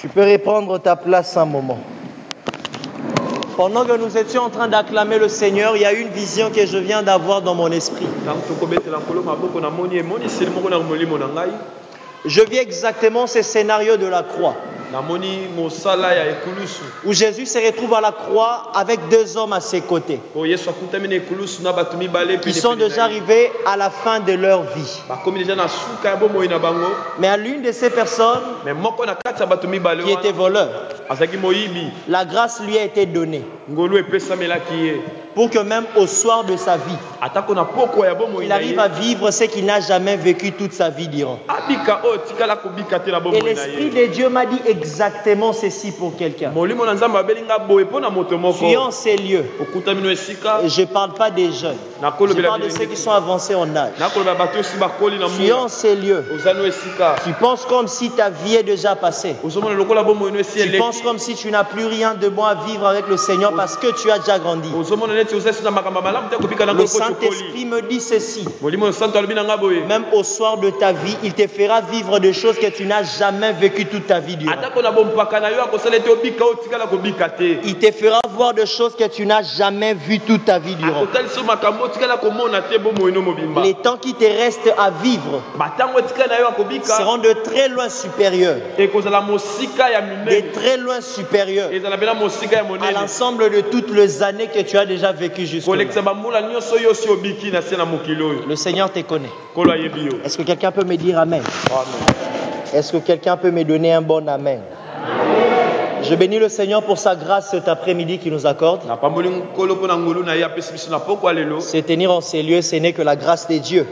Tu peux reprendre ta place un moment. Pendant que nous étions en train d'acclamer le Seigneur, il y a une vision que je viens d'avoir dans mon esprit. Je vis exactement ce scénario de la croix, où Jésus se retrouve à la croix avec deux hommes à ses côtés, qui sont déjà arrivés à la fin de leur vie. Mais à l'une de ces personnes, qui était voleur, la grâce lui a été donnée pour que même au soir de sa vie, il arrive à vivre ce qu'il n'a jamais vécu toute sa vie durant. Et l'Esprit de Dieu m'a dit exactement ceci pour quelqu'un. Fuyant ces lieux. Je ne parle pas des jeunes. Je parle de ceux qui sont avancés en âge. Fuyant ces lieux. Tu penses comme si ta vie est déjà passée. Tu penses comme si tu n'as plus rien de bon à vivre avec le Seigneur parce que tu as déjà grandi. Le Saint-Esprit me dit ceci. Même au soir de ta vie, il te fera vivre des choses que tu n'as jamais vécues toute ta vie durant. Il te fera voir des choses que tu n'as jamais vues toute ta vie durant. Les temps qui te restent à vivre seront de très loin supérieurs. De très loin supérieurs à l'ensemble de toutes les années que tu as déjà vécues jusque-là. Le Seigneur te connaît. Est-ce que quelqu'un peut me dire Amen? Est-ce que quelqu'un peut me donner un bon Amen? Je bénis le Seigneur pour sa grâce cet après-midi qu'il nous accorde. Se tenir en ces lieux, ce n'est que la grâce de Dieu.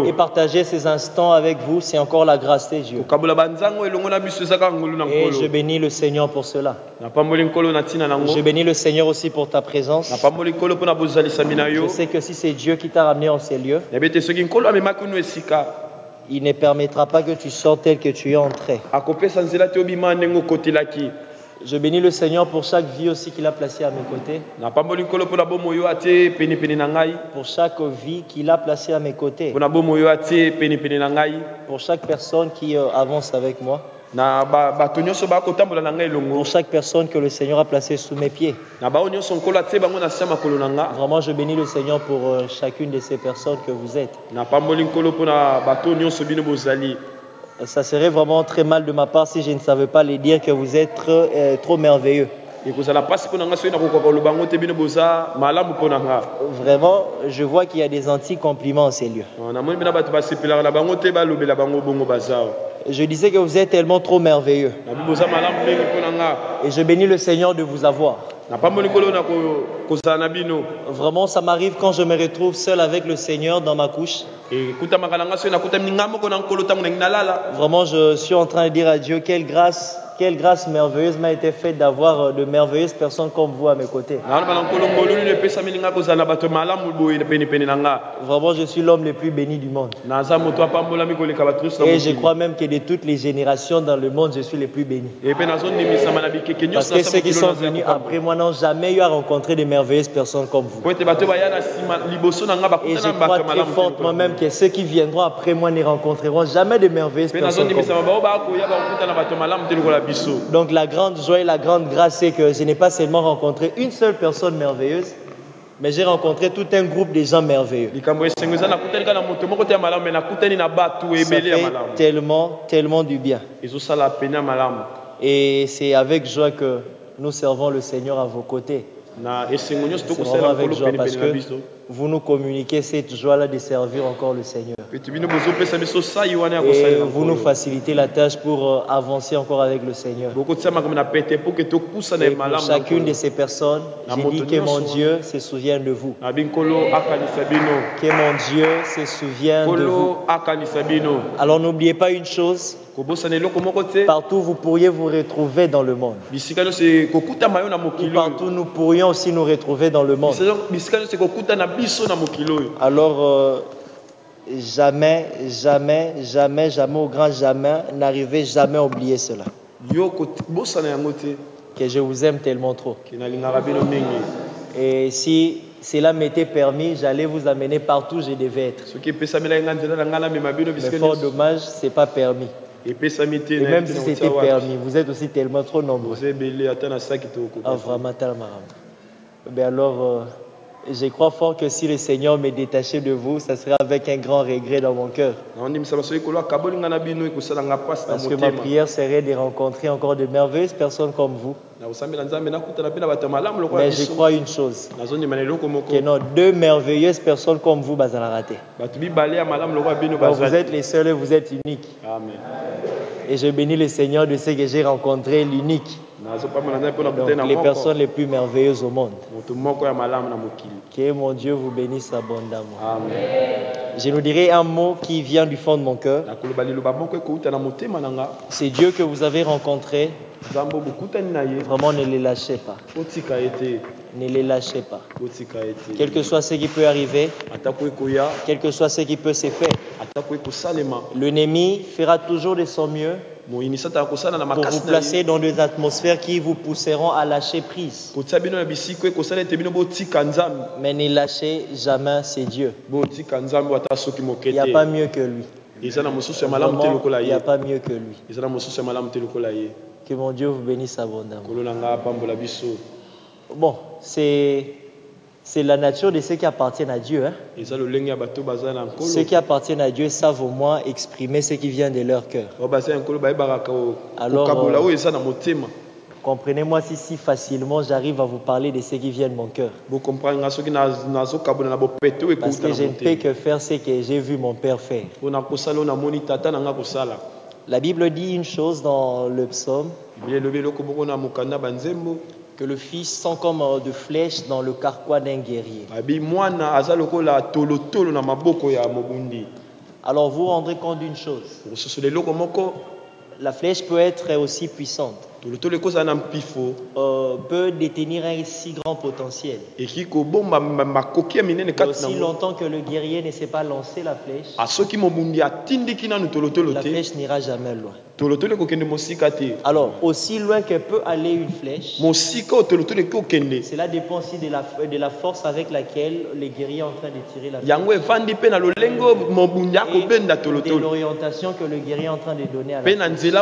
Et partager ces instants avec vous, c'est encore la grâce de Dieu. Et je bénis le Seigneur pour cela. Je bénis le Seigneur aussi pour ta présence. Je sais que si c'est Dieu qui t'a ramené en ces lieux, il ne permettra pas que tu sortes tel que tu es entré. Je bénis le Seigneur pour chaque vie aussi qu'il a placée à mes côtés. Pour chaque vie qu'il a placée à mes côtés. Pour chaque personne qui avance avec moi. Pour chaque personne que le Seigneur a placée sous mes pieds. Vraiment, je bénis le Seigneur pour chacune de ces personnes que vous êtes. Ça serait vraiment très mal de ma part si je ne savais pas les dire que vous êtes trop merveilleux. Vraiment, je vois qu'il y a des anti-compliments en ces lieux. Je disais que vous êtes tellement trop merveilleux. Et je bénis le Seigneur de vous avoir. Vraiment, ça m'arrive quand je me retrouve seul avec le Seigneur dans ma couche. Vraiment, je suis en train de dire à Dieu quelle grâce merveilleuse m'a été faite d'avoir de merveilleuses personnes comme vous à mes côtés. Vraiment, je suis l'homme le plus béni du monde. Et je crois même que de toutes les générations dans le monde, je suis le plus béni. Parce que ceux qui sont venus après moi n'ont jamais eu à rencontrer de merveilleuses personnes comme vous. Et je crois très fortement même que ceux qui viendront après moi ne rencontreront jamais de merveilleuses personnes comme vous. Donc la grande joie et la grande grâce, c'est que je n'ai pas seulement rencontré une seule personne merveilleuse, mais j'ai rencontré tout un groupe de gens merveilleux. Ça fait tellement du bien. Et c'est avec joie que nous servons le Seigneur à vos côtés. C'est vraiment avec joie parce que vous nous communiquez cette joie-là de servir encore le Seigneur. Et vous nous facilitez la tâche pour avancer encore avec le Seigneur. Et pour chacune de ces personnes, j'ai dit que mon Dieu se souvient de vous. Que mon Dieu se souvient de vous. Alors n'oubliez pas une chose. Partout vous pourriez vous retrouver dans le monde. Partout nous pourrions aussi nous retrouver dans le monde. Alors jamais au grand jamais, n'arrivez jamais à oublier cela. Que je vous aime tellement trop. Et si cela m'était permis, j'allais vous amener partout où je devais être. Mais fort dommage, ce n'est pas permis. Et même si c'était permis, vous êtes aussi tellement trop nombreux. Ah, vraiment, mais alors, je crois fort que si le Seigneur m'est détaché de vous, ça sera avec un grand regret dans mon cœur. Parce que ma prière serait de rencontrer encore de merveilleuses personnes comme vous. Mais je crois une chose, que non, deux merveilleuses personnes comme vous, vous rater. Vous êtes les seuls et vous êtes uniques. Amen. Et je bénis le Seigneur de ce que j'ai rencontré, l'unique. Donc, les personnes les plus merveilleuses au monde. Que mon Dieu vous bénisse abondamment. Amen. Je nous dirai un mot qui vient du fond de mon cœur. C'est Dieu que vous avez rencontré. Vraiment, ne les lâchez pas. Ne les lâchez pas. Quel que soit ce qui peut arriver, quel que soit ce qui peut se faire, l'ennemi fera toujours de son mieux pour vous placer dans des atmosphères qui vous pousseront à lâcher prise. Mais ne lâchez jamais, c'est Dieu. Il n'y a pas mieux que lui. Vraiment, il n'y a pas mieux que lui. Que mon Dieu vous bénisse abondamment. Bon, c'est la nature de ceux qui appartiennent à Dieu. Hein? Ceux qui appartiennent à Dieu savent au moins exprimer ce qui vient de leur cœur. Alors, comprenez-moi si facilement j'arrive à vous parler de ce qui vient de mon cœur. Parce que je ne peux que faire ce que j'ai vu mon Père faire. La Bible dit une chose dans le psaume, que le fils sent comme de flèches dans le carquois d'un guerrier. Alors vous vous rendrez compte d'une chose. La flèche peut être aussi puissante. Peut détenir un si grand potentiel. Et aussi longtemps que le guerrier ne sait pas lancer la flèche, la flèche n'ira jamais loin. Alors, aussi loin que peut aller une flèche, cela dépend aussi de la force avec laquelle le guerrier est en train de tirer la flèche. Et de l'orientation que le guerrier est en train de donner à la flèche.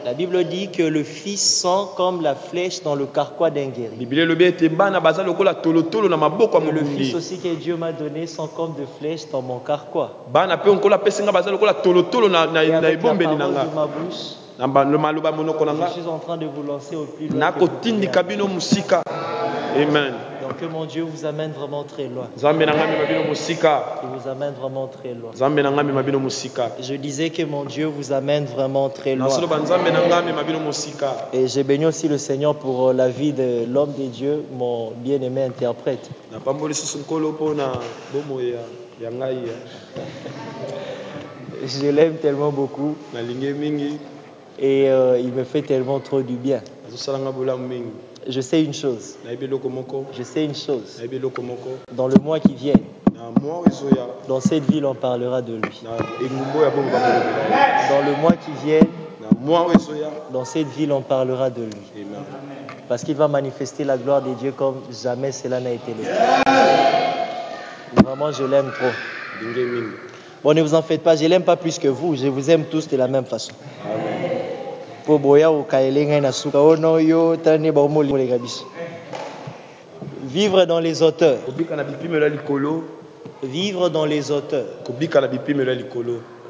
La Bible dit que le fils sent comme la flèche dans le carquois d'un guerrier. Le fils aussi que Dieu m'a donné sent comme de flèches dans mon carquois. Et avec la parole de ma bouche, je suis en train de vous lancer au plus loin. Amen. Donc que mon Dieu vous amène vraiment très loin. Il vous amène vraiment très loin. Je disais que mon Dieu vous amène vraiment très loin. Et j'ai béni aussi le Seigneur pour la vie de l'homme de Dieu, mon bien-aimé interprète. Je l'aime tellement beaucoup. Et il me fait tellement trop du bien. Je sais une chose. Dans le mois qui vient, dans cette ville, on parlera de lui. Dans le mois qui vient, dans cette ville, on parlera de lui. Parce qu'il va manifester la gloire de Dieu comme jamais cela n'a été le cas. Vraiment, je l'aime trop. Bon, ne vous en faites pas, je ne l'aime pas plus que vous. Je vous aime tous de la même façon. Vivre dans les auteurs. Vivre dans les auteurs.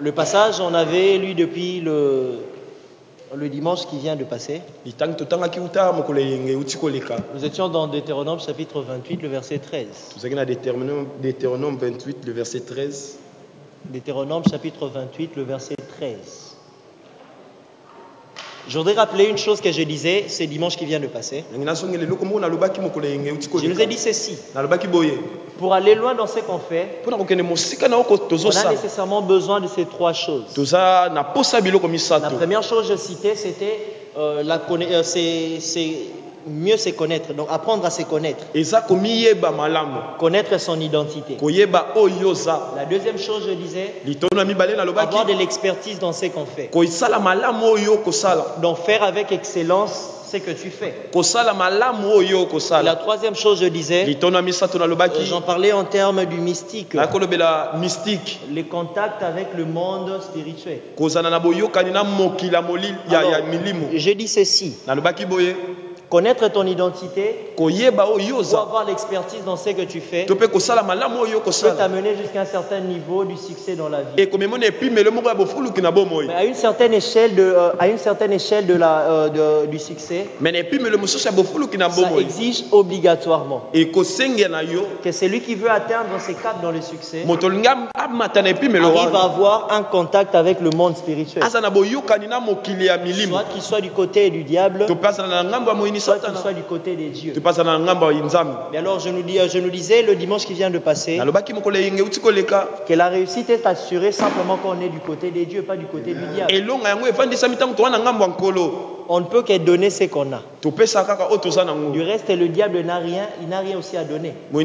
Le passage, on avait lu depuis le dimanche qui vient de passer. Nous étions dans Deutéronome chapitre 28, le verset 13. Deutéronome 28, le verset 13. Deutéronome chapitre 28, le verset 13. Je voudrais rappeler une chose que je disais ce dimanche qui vient de passer. Je nous ai dit ceci. Pour aller loin dans ce qu'on fait, on a nécessairement besoin de ces trois choses. La première chose que je citais, c'était mieux se connaître, donc apprendre à se connaître. Connaître son identité. La deuxième chose, je disais, avoir de l'expertise dans ce qu'on fait. Donc faire avec excellence ce que tu fais. Et la troisième chose, je disais, j'en parlais en termes du mystique. Les contacts avec le monde spirituel. Alors, j'ai dit ceci. Connaître ton identité, pour avoir l'expertise dans ce que tu fais, peut t'amener jusqu'à un certain niveau du succès dans la vie. Mais à une certaine échelle du succès, ça exige obligatoirement que celui qui veut atteindre ses caps dans le succès arrive à avoir un contact avec le monde spirituel. Soit qu'il soit du côté du diable, soit qu'il soit du côté des dieux. Mais alors je nous disais le dimanche qui vient de passer que la réussite est assurée simplement quand on est du côté des dieux, pas du côté du diable. On ne peut que donner ce qu'on a. Du reste, le diable n'a rien, il n'a rien aussi à donner. Alors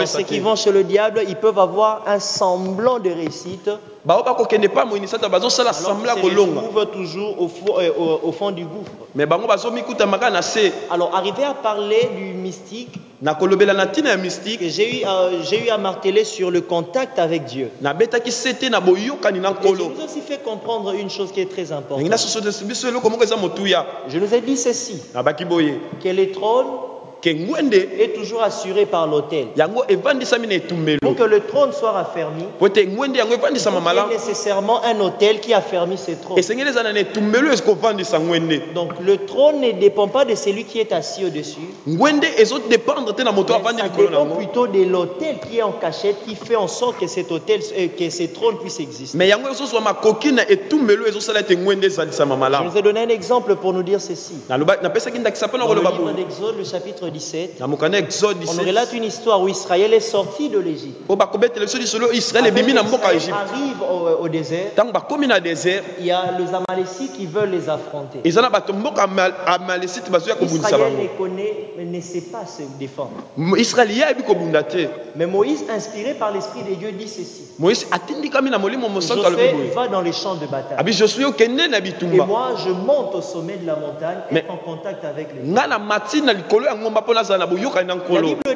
ceux qui vont chez le diable, ils peuvent avoir un semblant de réussite. Alors qu'ils se trouvent toujours au fond du gouffre. Alors arriver à parler du mystique, j'ai eu à marteler sur le contact avec Dieu. Et je nous ai aussi fait comprendre une chose qui est très importante. Je nous ai dit ceci, que les trônes est toujours assuré par l'autel. Pour que le trône soit raffermi, il y a nécessairement un autel qui affermit ce trône. Donc le trône ne dépend pas de celui qui est assis au-dessus, mais ça dépend plutôt de l'autel qui est en cachette, qui fait en sorte que cet autel, que ce trône puisse exister. Je vous ai donné un exemple pour nous dire ceci. Dans le livre d'Exode, le chapitre 17, on relate une histoire où Israël est sorti de l'Égypte. Israël arrive au désert. Il y a les Amalécites qui veulent les affronter. Israël ne sait pas se défendre. Mais Moïse, inspiré par l'Esprit de Dieu, dit ceci: Josué va dans les champs de bataille. Et moi, je monte au sommet de la montagne et en contact avec les gens. La Bible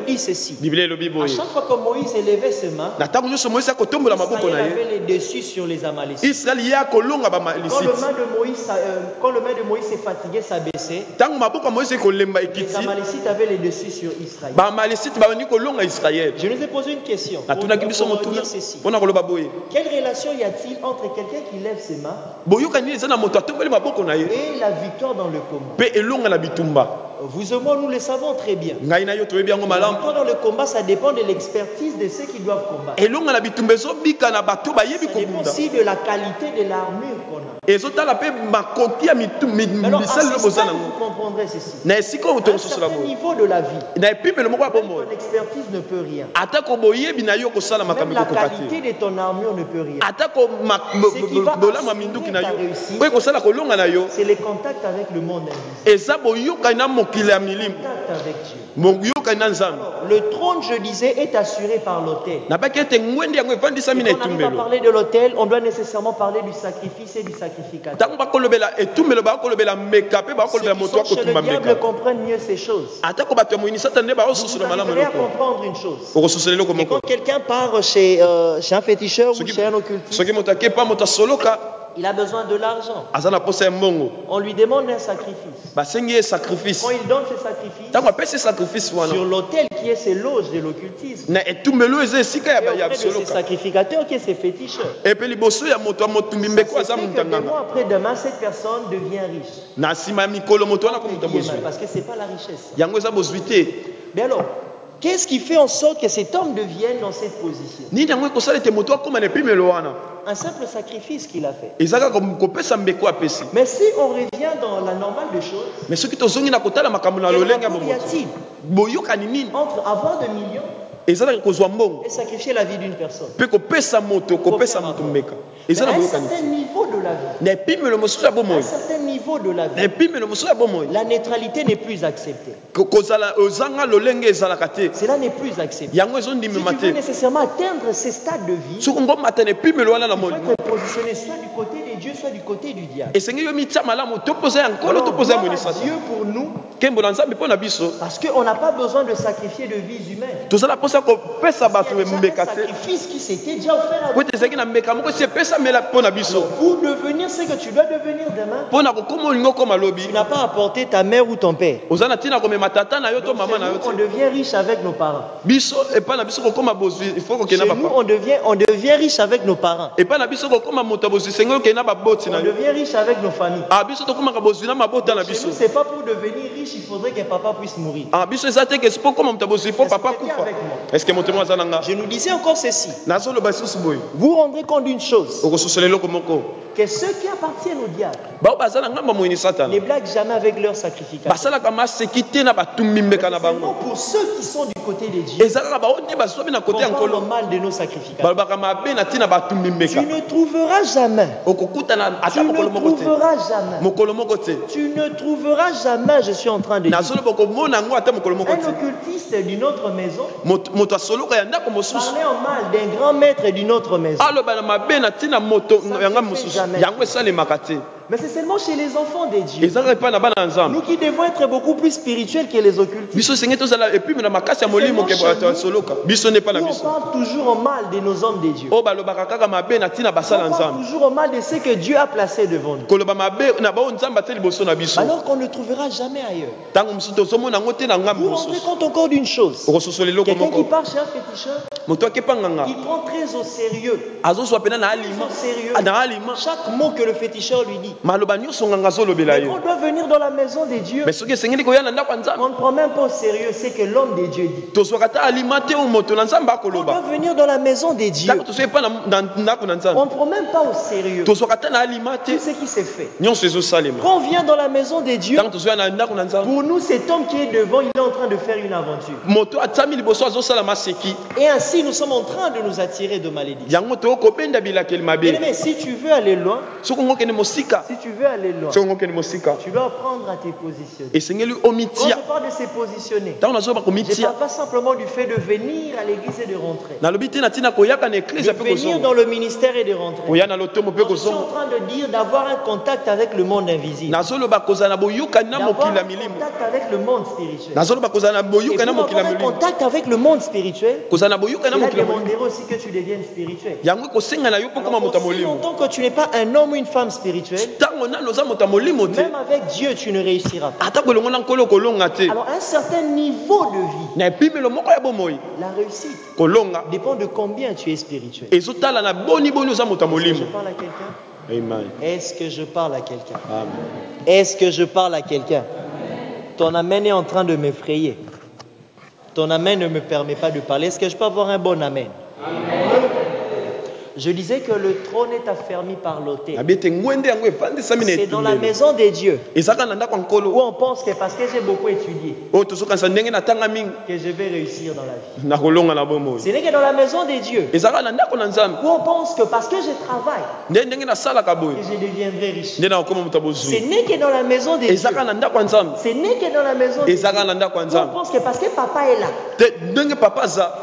dit ceci: à chaque fois que Moïse élevait ses mains, Israël avait les dessus sur les Amalécites. Quand le main de Moïse s'est fatigué, s'abaissait, les Amalécites avaient les dessus sur Israël. Je nous ai posé une question pour dire ceci: quelle relation y a-t-il entre quelqu'un qui lève ses mains et la victoire dans le combat? Vous et moi, nous le savons très bien. La victoire dans le combat, ça dépend de l'expertise de ceux qui doivent combattre. Ça dépend aussi de la qualité de l'armure qu'on a. Alors, à ce stade, vous comprendrez ceci. À un certain niveau de la vie, ton expertise ne peut rien. Même la qualité de ton armure ne peut rien. Ce qui va assurer ta réussite, c'est les contacts avec le monde invisible. Avec Dieu. Le trône, je disais, est assuré par l'autel. Quand on arrive à parler de l'autel, on doit nécessairement parler du sacrifice et du sacrificateur. Ceux qui sont chez le diable comprennent mieux ces choses. Vous arriverez à comprendre une chose. Et quand quelqu'un part chez un féticheur ou chez un occultiste, il a besoin de l'argent. On lui demande un sacrifice. Quand il donne ce sacrifice, sur l'autel qui est ses loges de l'occultisme, et auprès de ses sacrificateurs qui est ses féticheurs, après demain, cette personne devient riche. Parce que ce n'est pas la richesse. Mais alors, qu'est-ce qui fait en sorte que cet homme devienne dans cette position? Un simple sacrifice qu'il a fait. Mais si on revient dans la normale des choses, quel rapport y a-t-il entre avoir des millions et sacrifier la vie d'une personne? Mais à un certain niveau de la vie, à un certain niveau niveau de la vie, la neutralité n'est plus acceptée. Cela n'est plus accepté. Si tu veux nécessairement atteindre ces stades de vie, il faut être positionné soit du côté de Dieu, soit du côté du diable. Dieu pour nous, parce qu'on n'a pas besoin de sacrifier de vies humaines. Il y a un sacrifice qui s'était déjà offert à vous. Pour devenir ce que tu dois devenir demain, tu n'as pas apporté ta mère ou ton père. Donc, on devient riche avec nos parents. Chez nous, on devient riche avec nos parents. On devient riche avec nos familles. Chez nous, ce n'est pas pour devenir riche, il faudrait que papa puisse mourir. Je nous disais encore ceci. Vous vous rendrez compte d'une chose, que ceux qui appartiennent au diable ne blaguent jamais avec leur sacrificateur. Seulement pour ceux qui sont du côté de Dieu, on parle mal de nos sacrificateurs. Tu ne trouveras jamais, je suis en train de dire, un occultiste d'une autre maison parler en mal d'un grand maître d'une autre maison. Mais c'est seulement chez les enfants de Dieu. Nous qui devons être beaucoup plus spirituels que les occultistes. On parle toujours en mal de nos hommes de Dieu. On parle toujours en mal de ce que Dieu a placé devant nous. Alors qu'on ne trouvera jamais ailleurs. Vous vous rendez compte encore d'une chose. Quelqu'un qui part chez un féticheur, il prend très au sérieux. Chaque mot que le féticheur lui dit. Mais quand on doit venir dans la maison de Dieu, on ne prend même pas au sérieux ce que l'homme de Dieu dit. Quand on doit venir dans la maison de Dieu, on ne prend même pas au sérieux tout ce qui s'est fait. Quand on vient dans la maison de Dieu, pour nous cet homme qui est devant, il est en train de faire une aventure. Et ainsi nous sommes en train de nous attirer de malédiction. Mais si tu veux aller loin, tu dois apprendre à te positionner. Quand je parle de se positionner, je ne parle pas simplement du fait de venir à l'église et de rentrer. De venir dans le ministère et de rentrer. Je suis en train de dire d'avoir un contact avec le monde invisible. D'avoir un contact avec le monde spirituel. Et pour avoir un contact avec le monde spirituel, il a demandé aussi que tu deviennes spirituel. Alors, aussi longtemps que tu n'es pas un homme ou une femme spirituelle, même avec Dieu, tu ne réussiras pas. Alors, un certain niveau de vie, la réussite dépend de combien tu es spirituel. Est-ce que je parle à quelqu'un? Est-ce que je parle à quelqu'un? Est-ce que je parle à quelqu'un? Ton amen est en train de m'effrayer. Ton amen ne me permet pas de parler. Est-ce que je peux avoir un bon amen? Amen. Je disais que le trône est affermi par l'autel. C'est dans la maison des dieux où on pense que parce que j'ai beaucoup étudié que je vais réussir dans la vie. Ce n'est que dans la maison des dieux où on pense que parce que je travaille que je deviendrai riche. Ce n'est que dans la maison des dieux. Ce n'est que dans la maison des dieux où on pense que parce que papa est là,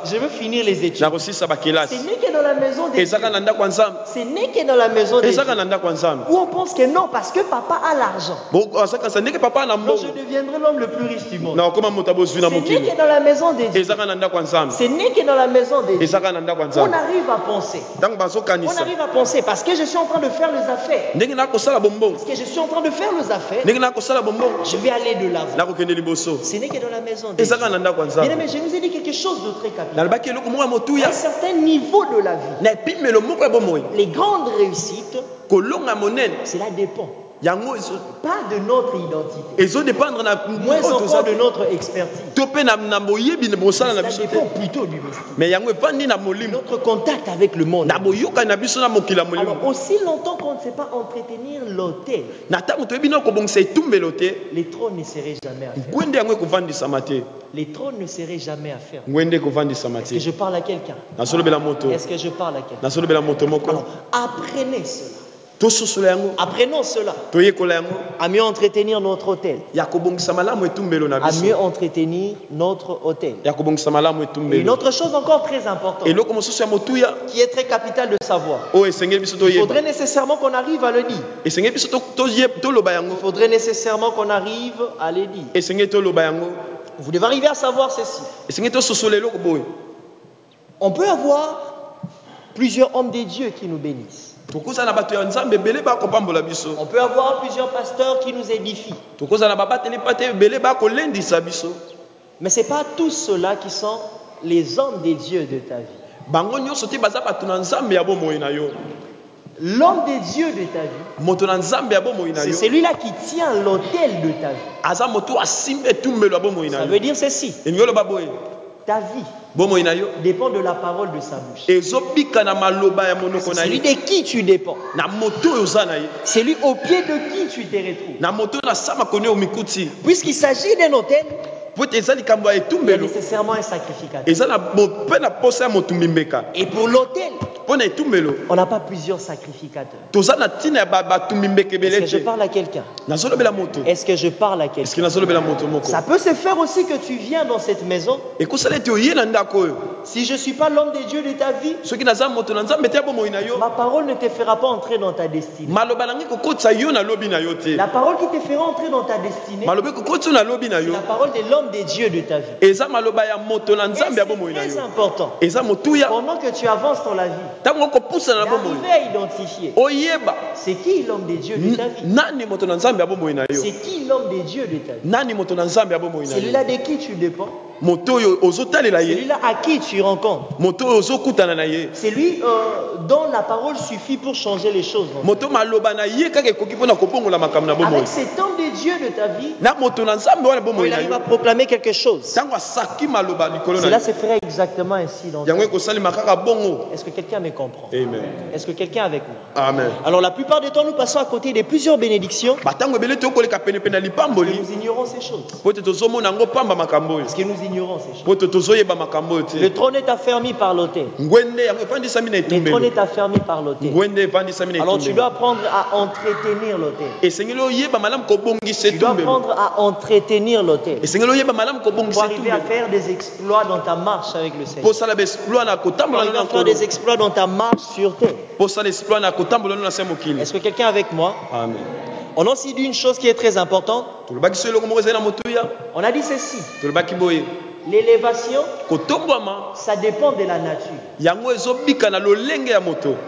je veux finir les études. Ce n'est que dans la maison des dieux. Ce n'est que dans la maison des dieux où on pense que non, parce que papa a l'argent, donc je deviendrai l'homme le plus riche du monde. Ce n'est que dans la maison des dieux. Ce n'est que dans la maison des dieux. On arrive à penser. On arrive à penser parce que je suis en train de faire les affaires. Parce que je suis en train de faire les affaires, je vais aller de l'avant. Ce n'est que dans la maison des dieux. Bien aimé, je vous ai dit quelque chose de très capital. Un certain niveau de la vie, les grandes réussites, cela dépend pas de notre identité, moins encore de notre expertise. Cela dépend plutôt du mystique, notre contact avec le monde. Alors aussi longtemps qu'on ne sait pas entretenir l'autel, les trônes ne seraient jamais à faire. Les trônes ne seraient jamais à faire. Est-ce que je parle à quelqu'un? Est-ce que je parle à quelqu'un? Alors, apprenez cela. Apprenons cela. À mieux entretenir notre autel. À mieux entretenir notre autel. Et une autre chose encore très importante, qui est très capitale de savoir. Il faudrait nécessairement qu'on arrive à le dire. Il faudrait nécessairement qu'on arrive à le dire. Vous devez arriver à savoir ceci. On peut avoir plusieurs hommes de Dieu qui nous bénissent. On peut avoir plusieurs pasteurs qui nous édifient. Mais ce n'est pas tous ceux-là qui sont les hommes de Dieu de ta vie. L'homme de Dieu de ta vie, c'est celui-là qui tient l'autel de ta vie. Ça veut dire ceci. Ta vie dépend de la parole de sa bouche. C'est celui de qui tu dépends. C'est lui au pied de qui tu te retrouves. Puisqu'il s'agit d'un autel, il y a nécessairement un sacrificateur. Et pour l'autel, on n'a pas plusieurs sacrificateurs. Est-ce que je parle à quelqu'un? Est-ce que je parle à quelqu'un? Ça peut se faire aussi que tu viens dans cette maison. Si je ne suis pas l'homme de Dieu de ta vie, ma parole ne te fera pas entrer dans ta destinée. La parole qui te fera entrer dans ta destinée, c'est la parole de l'homme de Dieu de ta vie. Et c'est très important. Pendant que tu avances dans la vie, d'arriver à identifier c'est qui l'homme de Dieu de ta vie. C'est qui l'homme de Dieu de ta vie. C'est celui-là de qui tu dépends. Celui-là à qui tu rencontres. C'est lui dont la parole suffit pour changer les choses. Avec cet homme de Dieu de ta vie, il arrive à proclamer quelque chose. Cela se ferait exactement ainsi dans ta vie. Est-ce que quelqu'un me comprend? Amen. Est-ce que quelqu'un est avec moi? Amen. Alors la plupart du temps, nous passons à côté de plusieurs bénédictions parce que nous ignorons ces choses. Parce que nous ignorons ces choses. Le trône est affermi par l'autel. Le trône est affermi par l'autel. Alors tu dois apprendre à entretenir l'autel. Tu dois apprendre à entretenir l'autel pour arriver à faire des exploits dans ta marche avec le Seigneur. Pour arriver à faire des exploits dans ta marche sur terre. Est-ce que quelqu'un est avec moi? Amen. On a aussi dit une chose qui est très importante. On a dit ceci. L'élévation, ça dépend de la nature.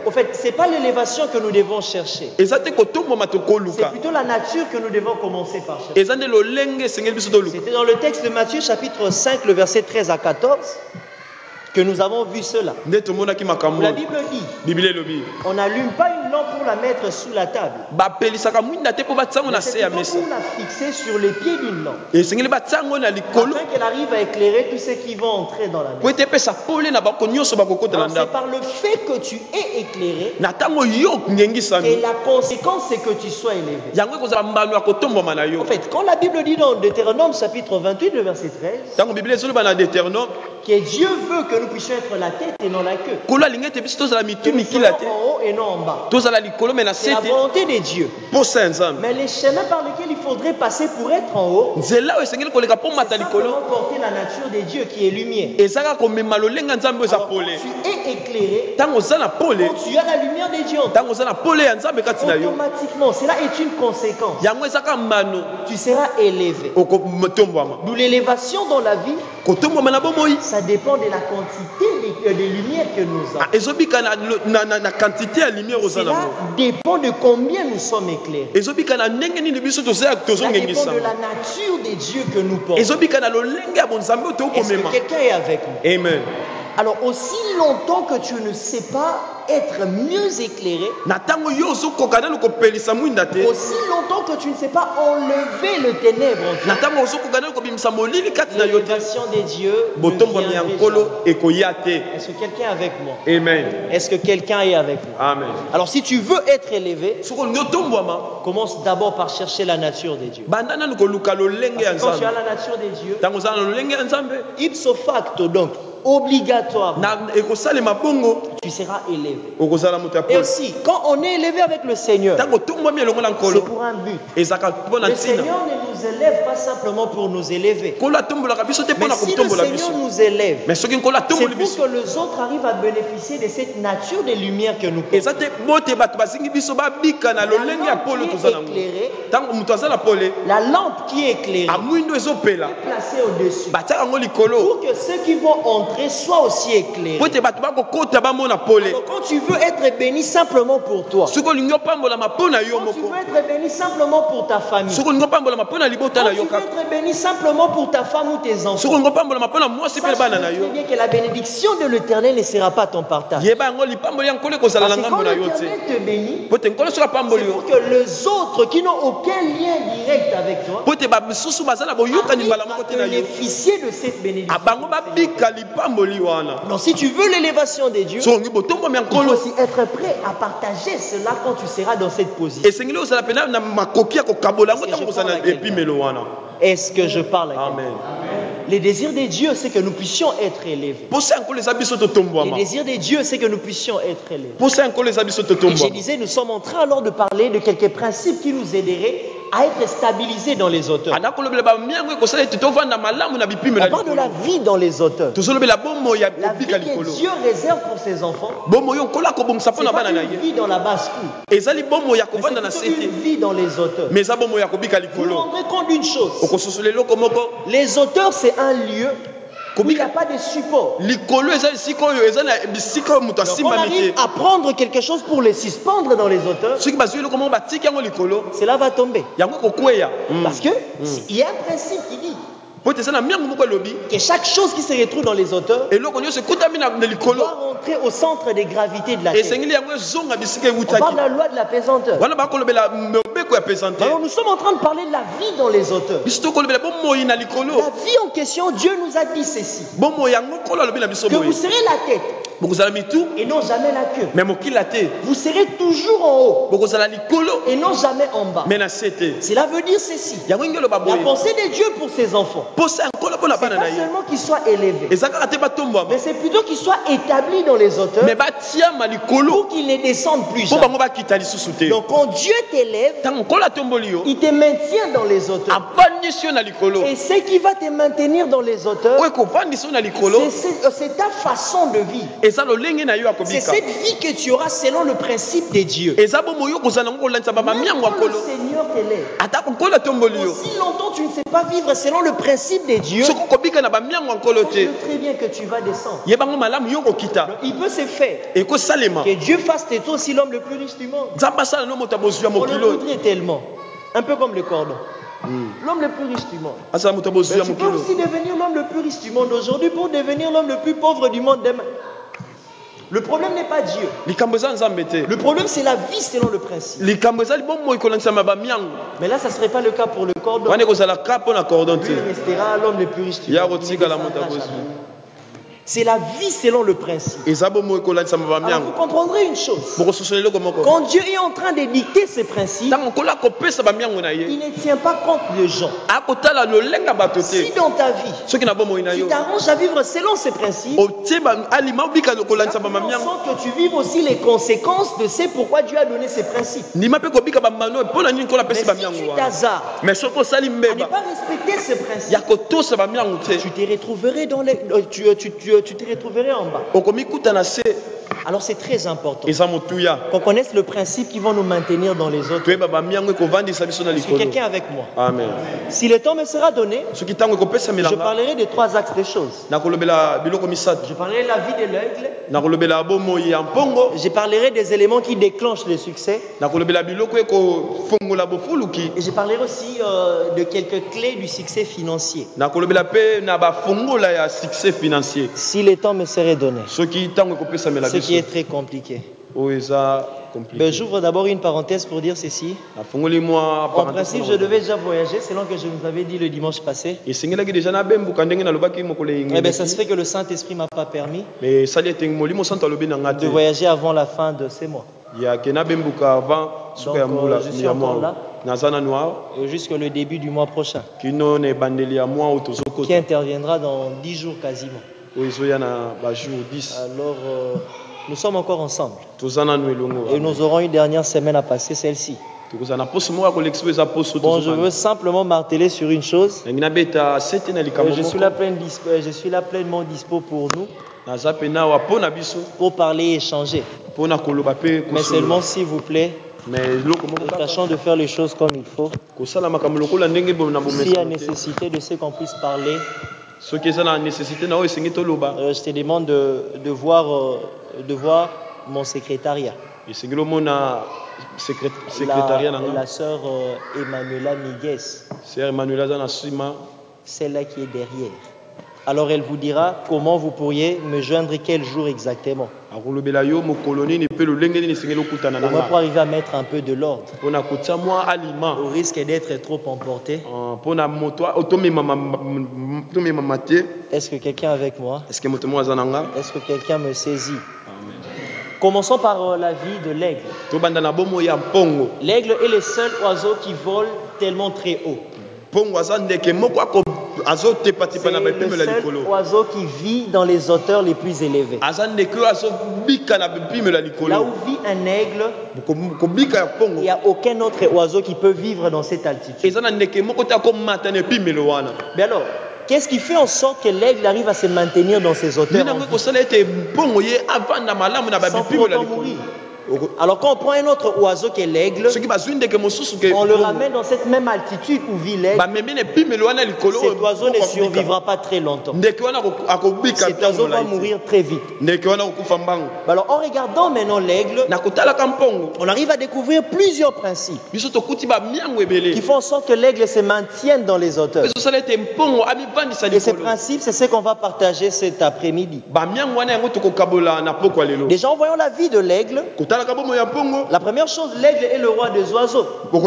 Au fait, ce n'est pas l'élévation que nous devons chercher. C'est plutôt la nature que nous devons commencer par chercher. C'était dans le texte de Matthieu chapitre 5, le verset 13 à 14. Que nous avons vu cela. La Bible dit, on n'allume pas une lampe pour la mettre sous la table. Mais c'est plutôt pour la fixer sur les pieds d'une lampe. Afin qu'elle arrive à éclairer tous ceux qui vont entrer dans la maison. C'est par le fait que tu es éclairé et la conséquence c'est que tu sois élevé. En fait, quand la Bible dit dans Deutéronome chapitre 28, le verset 13, que Dieu veut que nous puissions être la tête et non la queue. Que nous soyons en haut et non en bas. C'est la volonté de Dieu. Mais les chemins par lesquels il faudrait passer pour être en haut, c'est simplement porter la nature de Dieu qui est lumière. Alors, tu es éclairé quand tu as la lumière de Dieu. Automatiquement, cela est une conséquence. Tu seras élevé. D'où l'élévation dans la vie, ça dépend de la quantité de lumière que nous avons. Cela dépend de combien nous sommes éclairés. Cela dépend de la nature de Dieu que nous portons. Est-ce que quelqu'un est avec nous? Amen. Alors aussi longtemps que tu ne sais pas être mieux éclairé, aussi longtemps que tu ne sais pas enlever le ténèbre en toi, l'élévation des dieux ne viendrait jamais. Est-ce que quelqu'un est avec moi? Amen. Est-ce que quelqu'un est avec moi? Amen. Alors si tu veux être élevé, commence d'abord par chercher la nature des dieux. Quand tu as la nature des dieux, ipso facto donc, obligatoirement, tu seras élevé. Et aussi, quand on est élevé avec le Seigneur, c'est pour un but. Le Seigneur ne nous élève pas simplement pour nous élever. Mais si le Seigneur nous élève, c'est pour que les autres arrivent à bénéficier de cette nature de lumière que nous portons. La lampe qui est éclairée est placée au-dessus pour que ceux qui vont entrer soient aussi éclairés. Alors, quand tu veux être béni simplement pour toi, quand tu veux être béni simplement pour ta famille, quand tu veux être béni simplement pour ta femme ou tes enfants, sache très bien que la bénédiction de l'Éternel ne sera pas ton partage. Parce que quand l'Éternel te bénit, c'est pour que les autres qui n'ont aucun lien direct avec toi arrivent à bénéficier de cette bénédiction. Donc si tu veux l'élévation de Dieu, il faut aussi être prêt à partager cela quand tu seras dans cette position. Est-ce que je parle à quelqu'un? Les désirs de Dieu, c'est que nous puissions être élevés. Les désirs de Dieu, c'est que nous puissions être élevés. Et je disais, nous sommes en train alors de parler de quelques principes qui nous aideraient à être stabilisés dans les auteurs. On parle de la vie dans les auteurs. La vie que Dieu réserve pour ses enfants. C'est pas une vie dans la basse-cour. Mais c'est plutôt une vie dans les auteurs. Vous vous rendrez compte d'une chose. Les auteurs, c'est un lieu où il n'y a pas de support. Donc on arrive à prendre quelque chose pour les suspendre dans les auteurs, cela va tomber. Parce qu'il y a un principe qui dit que chaque chose qui se retrouve dans les auteurs doit rentrer au centre des gravités de la terre. On parle de la loi de la pesanteur. Alors nous sommes en train de parler de la vie dans les auteurs. La vie en question, Dieu nous a dit ceci: que vous serez la tête et non jamais la queue. Vous serez toujours en haut et non jamais en bas. Cela veut dire ceci: la pensée de Dieu pour ses enfants, c'est pas seulement qu'ils soient élevés, mais c'est plutôt qu'ils soient établis dans les auteurs pour qu'ils ne descendent plus jamais. Donc quand Dieu t'élève, il te maintient dans les auteurs. Et ce qui va te maintenir dans les auteurs, c'est ta façon de vivre. C'est cette vie que tu auras selon le principe de Dieu. Même quand le Seigneur t'élève, aussi longtemps tu ne sais pas vivre selon le principe de Dieu, tu sais très bien que tu vas descendre. Donc, il peut se faire que Dieu fasse de toi aussi l'homme le plus riche du monde. On le voudrait tellement. Un peu comme le cordon. L'homme le plus riche du monde. Mais tu peux aussi devenir l'homme le plus riche du monde aujourd'hui pour devenir l'homme le plus pauvre du monde demain. Le problème n'est pas Dieu. Le problème, c'est la vie selon le principe. Mais là, ça ne serait pas le cas pour le cordon. Lui, il restera l'homme le plus riche du monde. C'est la vie selon le principe. Alors vous comprendrez une chose. Quand Dieu est en train de dicter ses principes, il ne tient pas compte de gens. Si dans ta vie, tu t'arranges à vivre selon ses principes, on sent que tu vives aussi les conséquences de ce pourquoi Dieu a donné ses principes. Mais si tu t'hasardes à ne pas respecter ses principes, tu te retrouverais dans les... tu te retrouverais en bas. Alors c'est très important qu'on connaisse le principe qui va nous maintenir dans les autres. Est-ce que quelqu'un avec moi? Amen. Si le temps me sera donné, je parlerai de 3 axes de choses. Je parlerai de la vie de l'aigle. Je parlerai des éléments qui déclenchent le succès. Et je parlerai aussi de quelques clés du succès financier. Si le temps me serait donné. Ce qui est très compliqué. Ben, j'ouvre d'abord une parenthèse pour dire ceci. En principe, je devais déjà voyager selon que je vous avais dit le dimanche passé. Eh bien, ça se fait que le Saint-Esprit ne m'a pas permis de voyager avant la fin de ces mois. Donc, je suis encore là jusqu'au début du mois prochain, qui interviendra dans 10 jours quasiment. Alors, nous sommes encore ensemble. Et nous aurons une dernière semaine à passer, celle-ci. Bon, je veux simplement marteler sur une chose. Je suis là pleinement dispo pour nous. Pour parler et échanger. Mais seulement, s'il vous plaît, tâchons de faire les choses comme il faut. S'il y a nécessité de ce qu'on puisse parler, je te demande de voir mon secrétariat. La sœur Emmanuela Miguez, celle-là qui est derrière. Alors elle vous dira comment vous pourriez me joindre quel jour exactement. Pour arriver à mettre un peu de l'ordre. Au risque d'être trop emporté. Est-ce que quelqu'un est avec moi? Est-ce que quelqu'un me saisit? Commençons par la vie de l'aigle. L'aigle est le seul oiseau qui vole tellement très haut. C'est le seul oiseau qui vit dans les hauteurs les plus élevées. Là où vit un aigle, il n'y a aucun autre oiseau qui peut vivre dans cette altitude. Mais alors, qu'est-ce qui fait en sorte que l'aigle arrive à se maintenir dans ses hauteurs sans pour autant mourir? Alors quand on prend un autre oiseau qui est l'aigle, on le ramène dans cette même altitude où vit l'aigle. Cet oiseau ne survivra pas très longtemps. Cet oiseau va mourir très vite. Alors en regardant maintenant l'aigle, on arrive à découvrir plusieurs principes qui font en sorte que l'aigle se maintienne dans les hauteurs. Et ces principes, c'est ce qu'on va partager cet après-midi. Déjà en voyant la vie de l'aigle, la première chose, l'aigle est le roi des oiseaux. Tout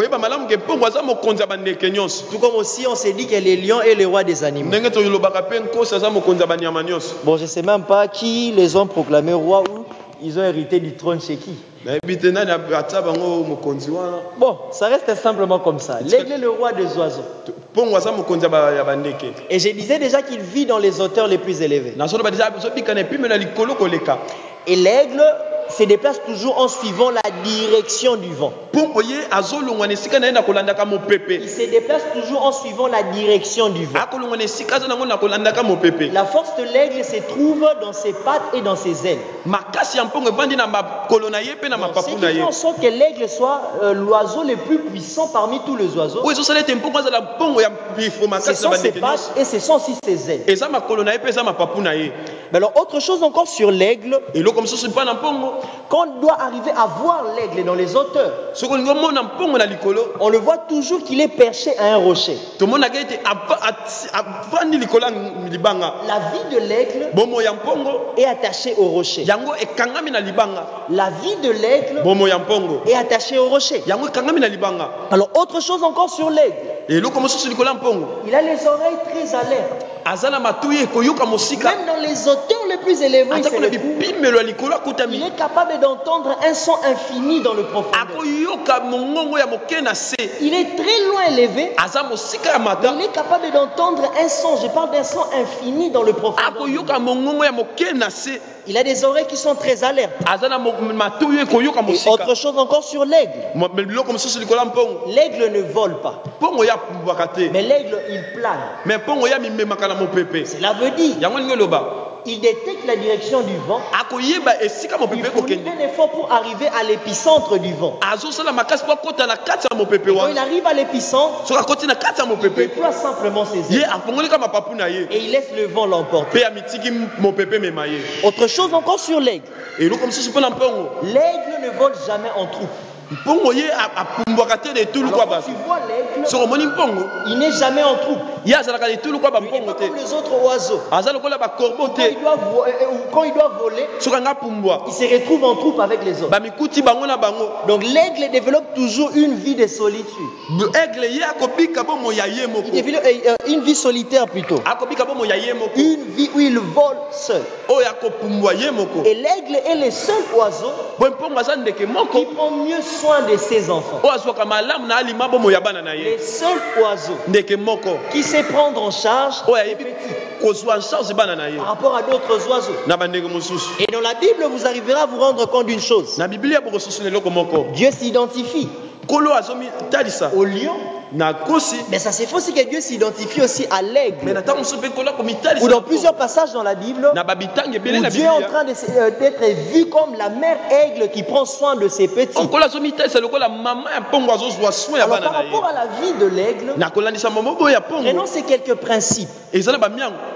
comme aussi on s'est dit que les lions est le roi des animaux. Bon, je ne sais même pas qui les ont proclamés rois ou ils ont hérité du trône chez qui. Bon, ça reste simplement comme ça. L'aigle est le roi des oiseaux. Et je disais déjà qu'il vit dans les hauteurs les plus élevées. Et l'aigle se déplace toujours en suivant la direction du vent. Il se déplace toujours en suivant la direction du vent. La force de l'aigle se trouve dans ses pattes et dans ses ailes. Ce qui fait en sorte que l'aigle soit l'oiseau le plus puissant parmi tous les oiseaux. Ce sont ses pattes et ce sont aussi ses ailes. Mais alors autre chose encore sur l'aigle, quand on doit arriver à voir l'aigle dans les hauteurs, on le voit toujours qu'il est perché à un rocher. La vie de l'aigle est attachée au rocher. La vie de l'aigle est attachée au rocher. Alors autre chose encore sur l'aigle, il a les oreilles très alertes. Même dans les hauteurs les plus élevées, il est capable d'entendre un son infini dans le profondeur. Il est très loin élevé, il est capable d'entendre un son, je parle d'un son infini dans le profondeur. Il a des oreilles qui sont très alertes. Et autre chose encore sur l'aigle. L'aigle ne vole pas. Mais l'aigle, il plane. Cela veut dire, il détecte la direction du vent. Il fournit un effort pour arriver à l'épicentre du vent. Quand il arrive à l'épicentre, il déploie simplement ses ailes. Et il laisse le vent l'emporter. Autre chose encore sur l'aigle. L'aigle ne vole jamais en troupe. Alors, quand tu vois l'aigle, il n'est jamais en troupe. Il n'est pas comme les autres oiseaux. Quand il doit voler, il se retrouve en troupe avec les autres. Donc l'aigle développe toujours une vie de solitude. Il développe une vie solitaire plutôt. Une vie où il vole seul. Et l'aigle est le seul oiseau qui prend mieux soin de ses enfants. Le seul oiseau qui sait prendre en charge les petits par rapport à d'autres oiseaux. Et dans la Bible, vous arriverez à vous rendre compte d'une chose. Dieu s'identifie au lion. Mais ça c'est faux, c'est que Dieu s'identifie aussi à l'aigle. Ou dans plusieurs passages dans la Bible, où Dieu est en train d'être vu comme la mère aigle qui prend soin de ses petits. Alors, par rapport à la vie de l'aigle, prenons ces quelques principes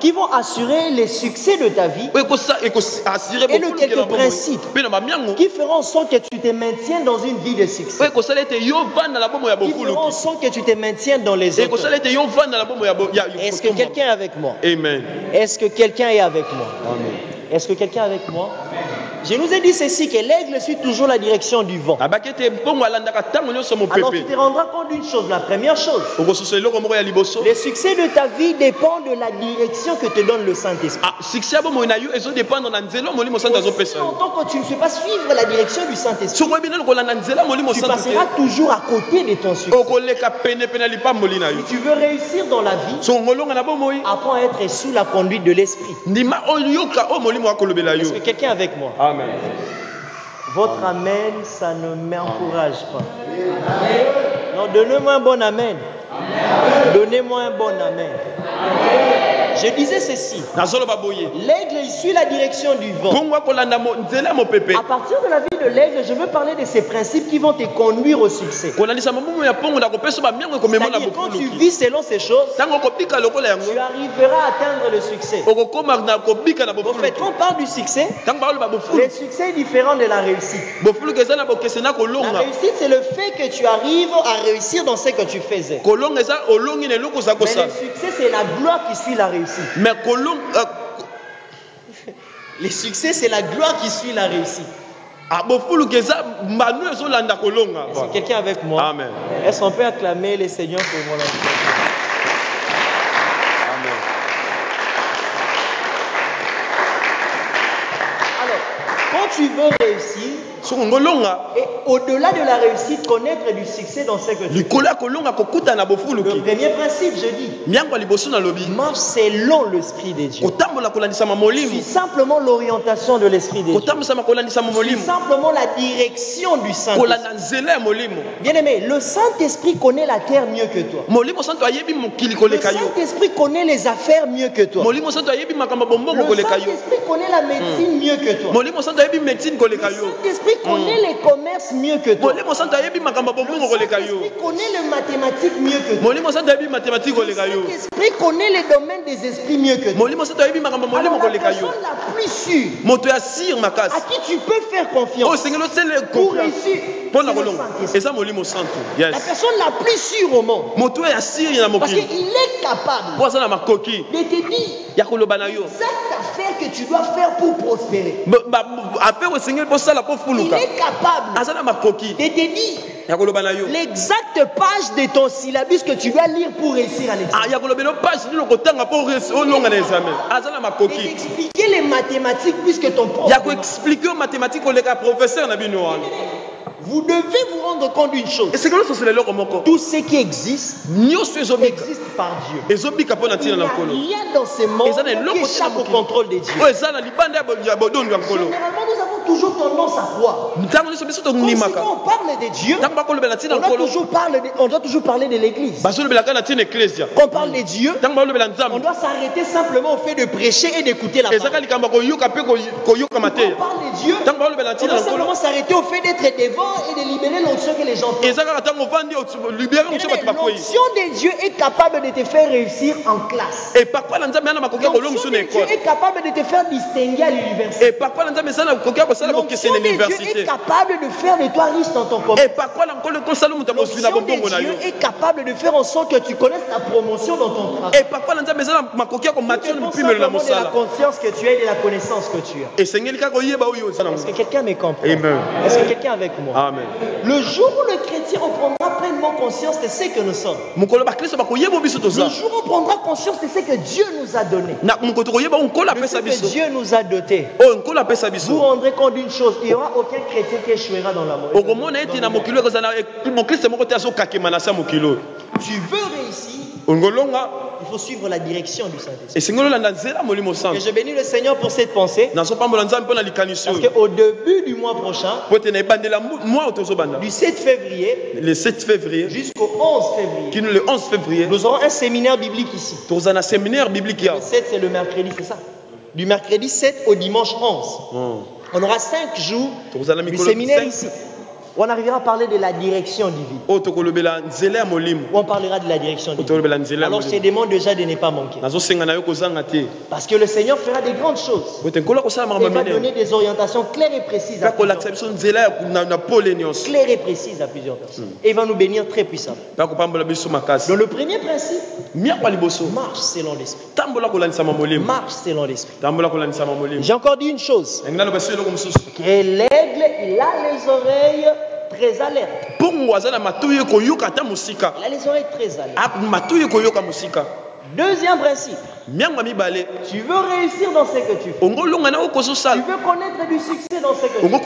qui vont assurer les succès de ta vie et les quelques principes qui feront en sorte que tu te maintiennes dans une vie de succès. Qui feront en sorte que tu te maintiennes dans les autres. Est-ce que quelqu'un est avec moi? Amen. Est-ce que quelqu'un est avec moi? Amen. Est-ce que quelqu'un est avec moi? Je nous ai dit ceci, que l'aigle suit toujours la direction du vent. Alors tu te rendras compte d'une chose, la première chose. Le succès de ta vie dépend de la direction que te donne le Saint-Esprit. Aussi longtemps que tu ne sais pas suivre la direction du Saint-Esprit, tu passeras toujours à côté de ton succès. Si tu veux réussir dans la vie, apprends à être sous la conduite de l'Esprit. Est-ce que quelqu'un est avec moi? Amen. Votre amen, ça ne m'encourage pas. Non, donnez-moi un bon amen. Donnez-moi un bon amen. Je disais ceci. L'aigle, il suit la direction du vent. À partir de la vie de l'aigle, je veux parler de ces principes qui vont te conduire au succès. C'est-à-dire, quand tu vis selon ces choses, tu arriveras à atteindre le succès. En fait, quand on parle du succès, le succès est différent de la réussite. La réussite, c'est le fait que tu arrives à réussir dans ce que tu faisais. Mais le succès, c'est la gloire qui suit la réussite. Le succès, c'est la gloire qui suit la réussite. Est-ce que quelqu'un avec moi? Amen. Est-ce qu'on peut acclamer les Seigneurs pour mon enfant? Amen. Alors, quand tu veux réussir, et au-delà de la réussite, connaître du succès dans ce que tu fais. Le premier principe, je dis, marche selon l'Esprit de Dieu. Suis simplement l'orientation de l'Esprit de Dieu. Suis simplement la direction du Saint-Esprit. Bien aimé, le Saint-Esprit connaît la terre mieux que toi. Le Saint-Esprit connaît les affaires mieux que toi. Le Saint-Esprit connaît la médecine mieux que toi. Le Saint-Esprit connaît les commerces mieux que toi. Le Saint-Esprit connaît les mathématiques mieux que toi. Le Saint-Esprit connaît les domaines des esprits mieux que toi. Alors la personne la plus sûre à qui tu peux faire confiance pour réussir, c'est le Saint-Esprit. La personne la plus sûre au monde, parce qu'il est capable de te dire cette affaire que tu dois faire pour prospérer. Il est capable de te dire l'exacte page de ton syllabus que tu dois lire pour réussir à l'examen. De t'expliquer les mathématiques puisque ton prof. Vous devez vous rendre compte d'une chose. Tout ce qui existe par Dieu. Il n'y a rien dans ce monde qui échappe au contrôle de Dieu. Généralement, nous avons toujours tendance à croire. Comme si quand on parle de Dieu, on doit toujours parler de l'Église. Quand on parle de Dieu, on doit s'arrêter simplement au fait de prêcher et d'écouter la parole. Quand on parle de Dieu, on doit simplement s'arrêter au fait d'être devant et de libérer l'onction que les gens font. L'onction de Dieu est capable de te faire réussir en classe. L'onction de Dieu est capable de te faire distinguer à l'université. L'onction de Dieu est capable de faire de toi riche dans ton commerce. L'onction de Dieu est capable de faire en sorte que tu connaisses ta promotion dans ton travail. Tout dépend simplement de la conscience que tu as et de la connaissance que tu as. Est-ce que quelqu'un me comprend? Est-ce que quelqu'un est avec moi? Amen. Le jour où le chrétien prendra pleinement conscience de ce que nous sommes, le jour où on prendra conscience de ce que Dieu nous a donné, de ce que Dieu nous a doté, vous vous rendrez compte d'une chose, il n'y aura aucun chrétien qui échouera dans la mort. tu veux réussir, il faut suivre la direction du Saint-Esprit. Et je bénis le Seigneur pour cette pensée. Parce qu'au début du mois prochain, du 7 février, jusqu'au 11 février, nous aurons un séminaire biblique ici. Le 7, c'est le mercredi, c'est ça? Du mercredi 7 au dimanche 11. On aura 5 jours du séminaire ici. On arrivera à parler de la direction divine. On parlera de la direction divine. Alors je te demande déjà de ne pas manquer. Parce que le Seigneur fera des grandes choses. Il va donner des orientations claires et précises à plusieurs personnes. Claires et précises à plusieurs personnes. Et il va nous bénir très puissamment. Donc le premier principe, marche selon l'esprit. Marche selon l'esprit. J'ai encore dit une chose. Que l'aigle, il a les oreilles très alertes. Il a les oreilles très alertes. Deuxième principe. Tu veux réussir dans ce que tu fais. Tu veux connaître du succès dans ce que tu fais.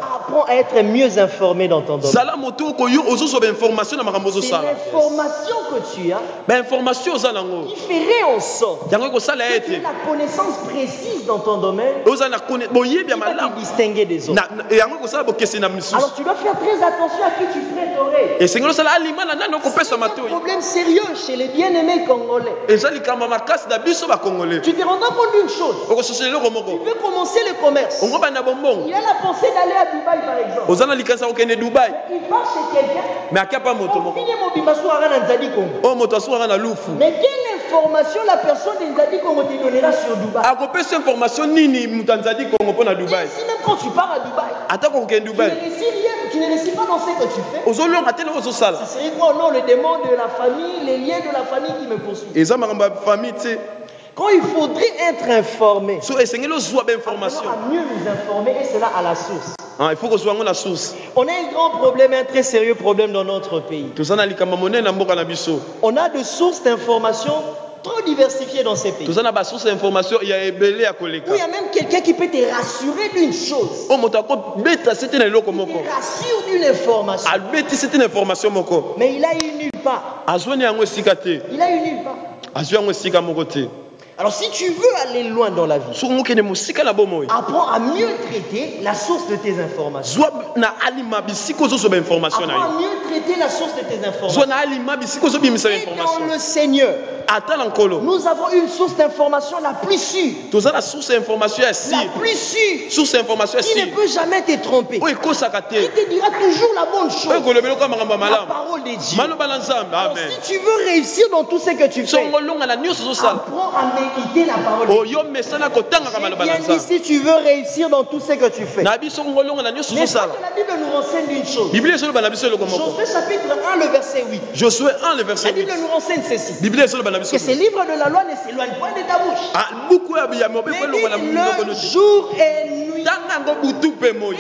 Apprends à être mieux informé dans ton domaine. C'est l'information que tu as qui ferait en sorte que tu aies la connaissance précise dans ton domaine qui va te distinguer des autres. Alors tu dois faire très attention à qui tu prêtes l'oreille. C'est un problème sérieux chez les bien-aimés congolais. Tu te rendras compte d'une chose. Tu veux commencer le commerce. Il a la pensée d'aller à Dubaï par exemple. Il part chez quelqu'un. Mais quelle information la personne de Nzadi Congo te donnera sur Dubaï? Si même quand tu pars à Dubaï, tu ne réussis pas dans ce que tu fais. Ce serait quoi? Non, le démon de la famille, les liens de la famille qui me poursuivent. Quand il faudrait être informé, à mieux nous informer, et cela à la source. On a un grand problème, un très sérieux problème dans notre pays. On a de sources d'information trop diversifiées dans ces pays. Où il y a même quelqu'un qui peut te rassurer d'une chose. Il te rassure d'une information. Mais il a eu nulle part. Il a eu nulle part. Alors si tu veux aller loin dans la vie, apprends à mieux traiter la source de tes informations. Apprends à mieux traiter la source de tes informations. Et dans le Seigneur, nous avons une source d'information la plus sûre. La plus sûre. Qui ne peut jamais te tromper. Qui te dira toujours la bonne chose. La parole de Dieu. Alors si tu veux réussir dans tout ce que tu fais, apprends à méditer la parole de Dieu. Bien dit, si tu veux réussir dans tout ce que tu fais. N'est-ce pas que la Bible nous renseigne d'une chose? Josué chapitre 1, le verset 8. La Bible nous renseigne ceci. Que ces livres de la loi ne s'éloignent point de ta bouche. Mais le jour et nuit. Et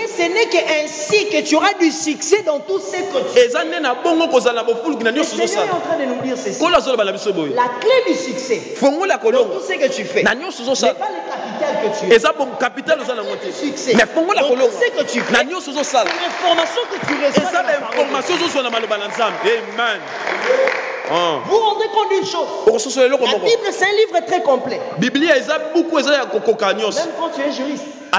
ce n'est qu'ainsi que tu auras du succès dans tout ce que tu fais. Le Seigneur est en train de nous dire ceci. La clé du succès dans tout ce que tu fais n'est pas le capital que tu as. La clé du succès dans tout ce que tu fais, c'est l'information que tu reçois de la parole de Dieu. Amen. Vous vous rendez compte d'une chose? La Bible, c'est un livre très complet. Même quand tu es juriste, tu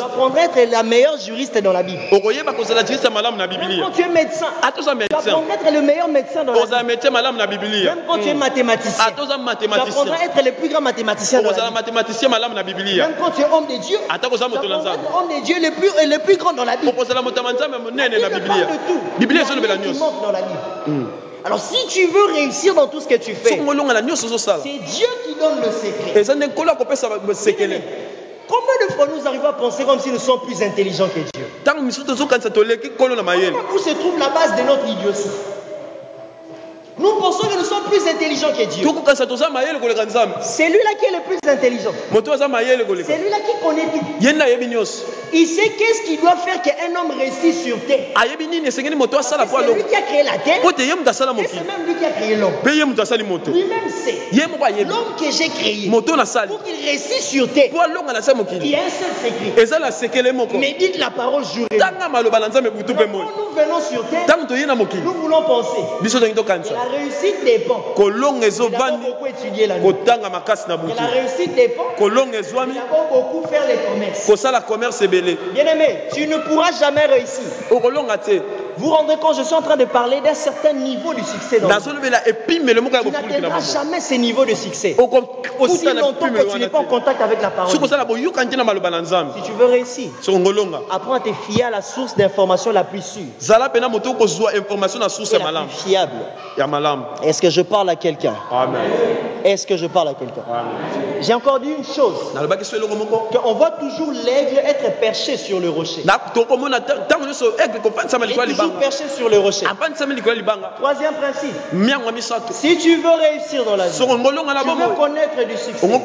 apprendras à être la meilleure juriste dans la Bible. Même quand tu es médecin, tu apprendras à être le meilleur médecin dans la Bible. Même quand tu es mathématicien, tu apprendras à être le plus grand mathématicien dans la Bible. Même quand tu es homme de Dieu, tu apprendras à être homme de Dieu le plus grand dans la Bible. La Bible parle de tout. Il y a rien qui manque dans la Bible. Alors si tu veux réussir dans tout ce que tu fais, c'est Dieu qui donne le secret. Combien de fois nous arrivons à penser comme si nous sommes plus intelligents que Dieu? Où se trouve la base de notre idiotie? Nous pensons que nous sommes plus intelligents que Dieu. C'est lui-là qui est le plus intelligent. C'est lui-là qui connaît tout. Il sait qu'est-ce qu'il doit faire qu'un homme réussisse sur terre. C'est lui qui a créé la terre. Et c'est même lui qui a créé l'homme. Lui-même sait. L'homme que j'ai créé, pour qu'il réussisse sur terre, il y a un seul secret. Médite la parole jour et nuit. Quand nous venons sur terre, nous voulons penser. La réussite dépend. Nous avons beaucoup étudié la nuit. La réussite dépend. Nous avons beaucoup fait les commerces. Bien aimé, tu ne pourras jamais réussir. Vous vous rendez compte, je suis en train de parler d'un certain niveau de succès dans la vie. Tu n'atteindras jamais ce niveau de succès aussi longtemps que tu n'es pas en contact avec la parole. Si tu veux réussir, apprends à te fier à la source d'information la plus sûre, la plus fiable. Est-ce que je parle à quelqu'un? Est-ce que je parle à quelqu'un? J'ai encore dit une chose, qu'on voit toujours l'aigle être perché sur le rocher. Perché sur le rocher. Troisième principe. Si tu veux réussir dans la vie, tu veux connaître du succès, tu veux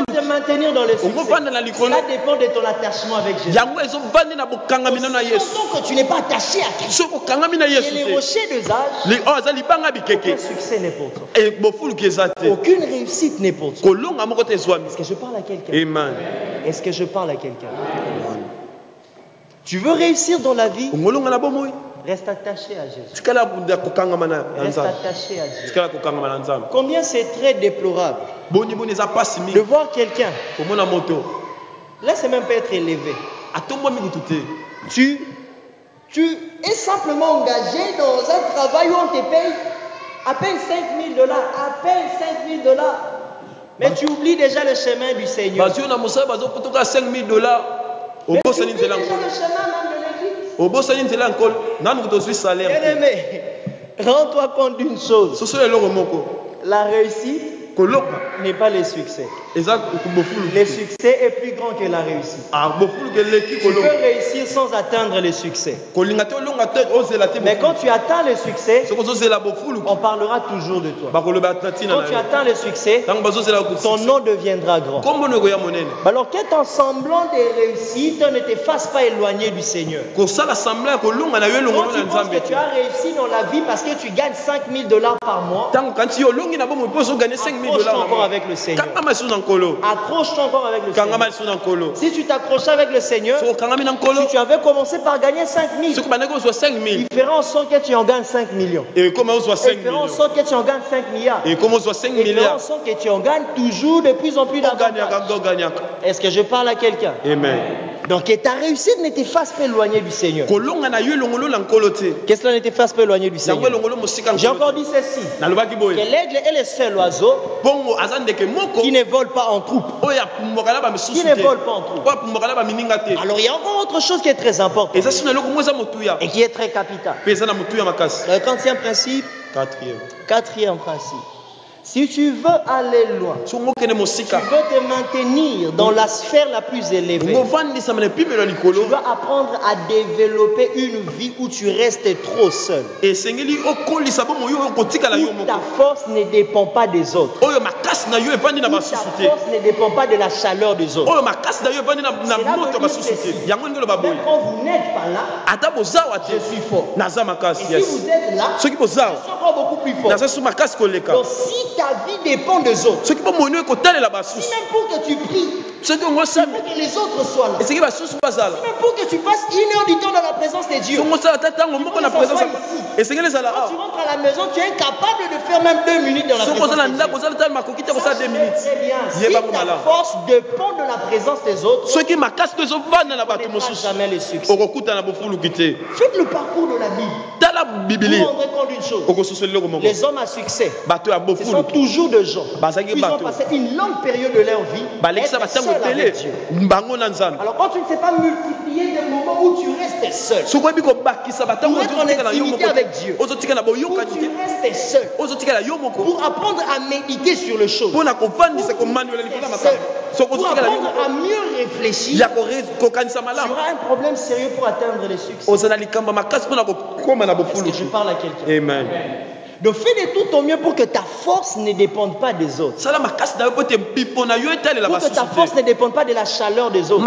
te maintenir dans le succès, cela dépend de ton attachement avec Jésus. Tant que tu n'es pas attaché à Christ, et les rochers de Zage, aucun succès n'est pour toi. Aucune réussite n'est pour toi. Est-ce que je parle à quelqu'un? Est-ce que je parle à quelqu'un? Tu veux réussir dans la vie? Reste attaché à Jésus. Reste attaché à Dieu. Combien c'est très déplorable de voir quelqu'un, là c'est même pas être élevé, tu es simplement engagé dans un travail où on te paye à peine $5 000, à peine $5 000, mais tu oublies déjà le chemin du Seigneur. Tu oublies déjà le chemin même de l'église. Bien-aimé, rends-toi compte d'une chose. La réussite n'est pas le succès. Le succès est plus grand que la réussite. Tu peux réussir sans atteindre le succès. Mais quand tu atteins le succès, on parlera toujours de toi. Quand tu atteins le succès, ton nom deviendra grand. Alors que ton semblant de réussite ne te fasse pas éloigner du Seigneur. Quand tu penses que tu as réussi dans la vie parce que tu gagnes $5 000 par mois, accroche-toi encore avec le Seigneur. Accroche-toi encore avec le Seigneur. Si tu t'accroches avec le Seigneur, si tu avais commencé par gagner 5 000, il fera en sorte que tu en gagnes 5 millions. Il fera en sorte que tu en gagnes 5 milliards. Il fera en sorte que tu en gagnes toujours de plus en plus d'argent. Est-ce que je parle à quelqu'un? Amen. Donc que ta réussite ne te fasse pas éloigner du Seigneur. Que cela ne te fasse pas éloigner du Seigneur. J'ai encore dit ceci, que l'aigle est le seul oiseau qui ne vole pas en troupe. Qui ne vole pas en troupe. Alors il y a encore autre chose qui est très important et qui est très capital. Le quatrième principe. Quatrième principe. Si tu veux aller loin, tu veux te maintenir dans la sphère la plus élevée, tu dois apprendre à développer une vie où tu restes trop seul. Où ta force ne dépend pas des autres. Où ta force ne dépend pas de la chaleur des autres. Même quand vous n'êtes pas là, je suis fort. Et si vous êtes là, je suis encore beaucoup plus fort. Donc si ta vie dépend des autres, si même pour que tu pries, pour que les autres soient là, si même pour que tu passes 1 heure du temps dans la présence de Dieu, quand tu rentres à la maison, tu es incapable de faire même 2 minutes dans la présence de Dieu. Si ta force dépend de la présence des autres, tu ne feras jamais le succès. Faites le parcours de la Bible. Vous vous rendrez compte d'une chose. Les hommes à succès, ce sont toujours des gens qui ont passé une longue période de leur vie être seuls avec Dieu. Alors quand tu ne sais pas multiplier des moments où tu restes seul, pour être en intimité avec Dieu, où tu restes seul, pour apprendre à méditer sur les choses, pour apprendre à mieux réfléchir, tu auras un problème sérieux pour atteindre le succès. Est-ce que je parle à quelqu'un? Amen. Donc fais de tout ton mieux pour que ta force ne dépende pas des autres. Pour que ta force ne dépende pas de la chaleur des autres.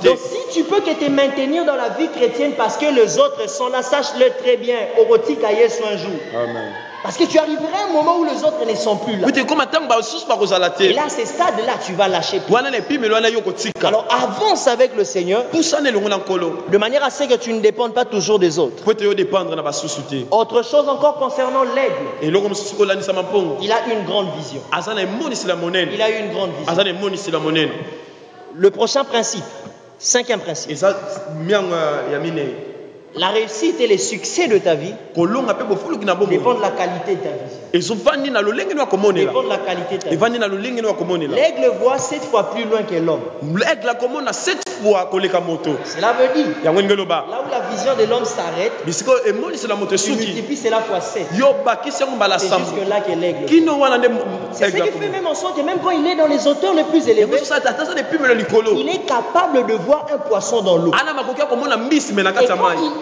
Donc si tu peux que te maintenir dans la vie chrétienne parce que les autres sont là, sache-le très bien. Un jour. Amen. Parce que tu arriveras à un moment où les autres ne sont plus là. Et là, ces stades-là, tu vas lâcher prise. Alors avance avec le Seigneur de manière à ce que tu ne dépendes pas toujours des autres. Autre chose encore concernant l'aigle. Il a une grande vision. Il a une grande vision. Le prochain principe, 5e principe. La réussite et le succès de ta vie dépendent de la qualité de ta vision. Dépendent de la qualité de ta vision. L'aigle voit 7 fois plus loin que l'homme. Cela veut dire, là où la vision de l'homme s'arrête, tu multiplies cela fois 7. C'est jusque là que l'aigle voit. C'est ce qui fait même en sorte que même quand il est dans les hauteurs les plus élevées, il est capable de voir un poisson dans l'eau. Et quand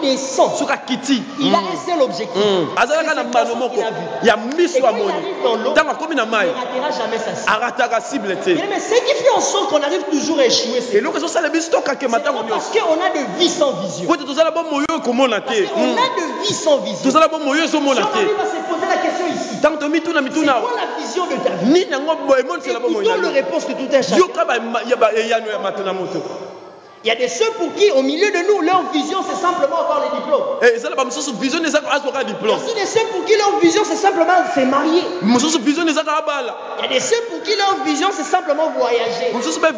il descend, il a un seul objectif. C'est ce poisson qu'il a vu. Et quand il arrive dans l'eau, il ne ratera jamais sa cible. Mais ce qui fait en sorte qu'on arrive toujours à échouer, c'est parce qu'on a de vie sans vision. Parce qu'on a de vie sans vision. Si on arrive à se poser la question ici, c'est quoi la vision de ta vie? Et il donne la réponse de tout un chacun. Il y a des ceux pour qui, au milieu de nous, leur vision, c'est simplement avoir les diplômes. Il y a aussi des ceux pour qui leur vision, c'est simplement se marier. Il y a des ceux pour qui leur vision, c'est simplement voyager. C'est pas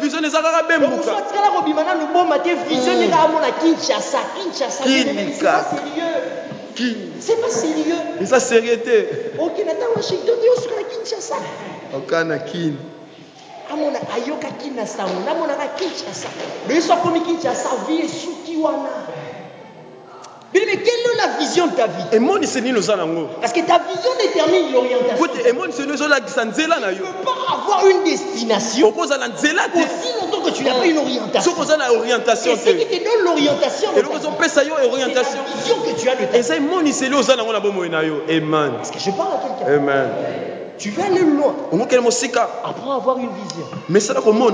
sérieux. C'est pas sérieux. Et ça, sérieux. Ok, Nathan Washington, il y a Kinshasa. Amona ayoka Kinshasa, amona Kinshasa. Mais soit comme Kinshasa, vie souki wana. Mais quelle est la vision de ta vie? Parce que ta vision détermine l'orientation. Tu ne peux pas avoir une destination aussi longtemps que tu n'as pas une orientation. Et ce qui te donne l'orientation, c'est la vision que tu as de ta vie. Est-ce que je parle à quelqu'un? Amen. Tu veux aller loin. Apprends à avoir une vision.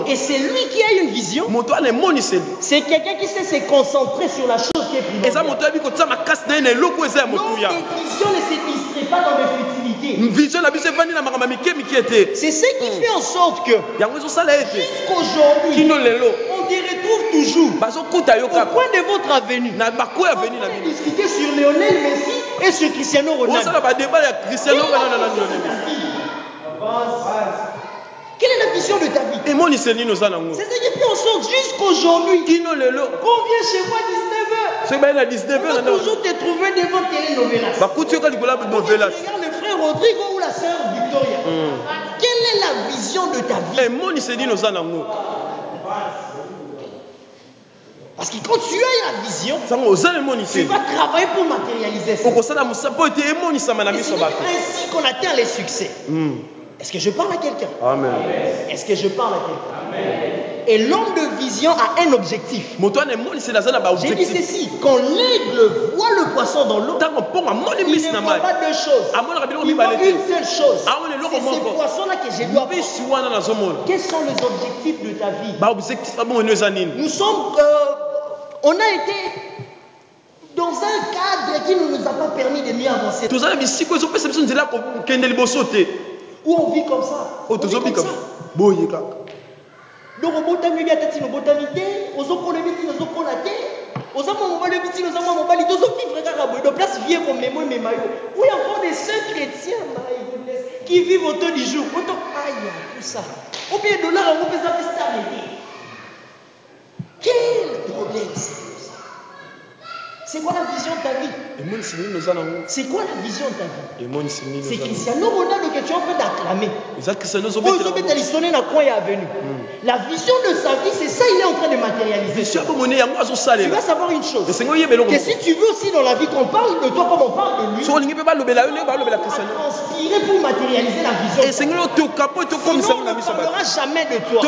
Et c'est lui qui a une vision. C'est quelqu'un qui sait se concentrer sur la chose qui est primordiale. L'homme des visions ne se distrait pas dans les futilités. C'est ce qui fait en sorte que jusqu'aujourd'hui, on te retrouve toujours au point de votre avenue. On va discuter sur Lionel Messi et sur Cristiano Ronaldo. Quelle est la vision de ta vie? C'est ce qui fait en sorte jusqu'aujourd'hui. Qu'on vient chez moi à 19h. On va toujours te trouver devant Télénovelas. Regarde le frère Rodrigo ou la sœur Victoria. Quelle est la vision de ta vie? Parce que quand tu as la vision, tu vas travailler pour matérialiser ça. C'est ainsi qu'on atteint les succès. Est-ce que je parle à quelqu'un? Amen. Est-ce que je parle à quelqu'un? Et l'homme de vision a un objectif. J'ai dit ceci, quand l'aigle voit le poisson dans l'eau, il ne voit pas deux choses. Il voit une seule chose. C'est ce poisson-là que je dois prendre. Quels sont les objectifs de ta vie? Nous sommes... on a été dans un cadre qui ne nous a pas permis de mieux avancer. Où on vit comme ça. Donc on botami bien tati no botamité, ozoko le biti ozoko la té, ozamo mobali biti ozamo mobali tozo vivre kaka boy de place vie comme mémo mais mayo. Où il y a encore des saints chrétiens qui vivent autour du jour. Autant aïe tout ça. Au bien dollar on peut ça s'arrêter. Quel problème c'est? C'est quoi la vision de ta vie? C'est quoi la vision de ta vie? C'est Cristiano Ronaldo que tu es en train d'acclamer. La vision de sa vie, c'est ça il est en train de matérialiser. Tu vas savoir une chose. Que si tu veux aussi dans la vie qu'on parle de toi comme on parle de lui, tu vas transpirer pour matérialiser la vision. Sinon on ne parlera jamais de toi.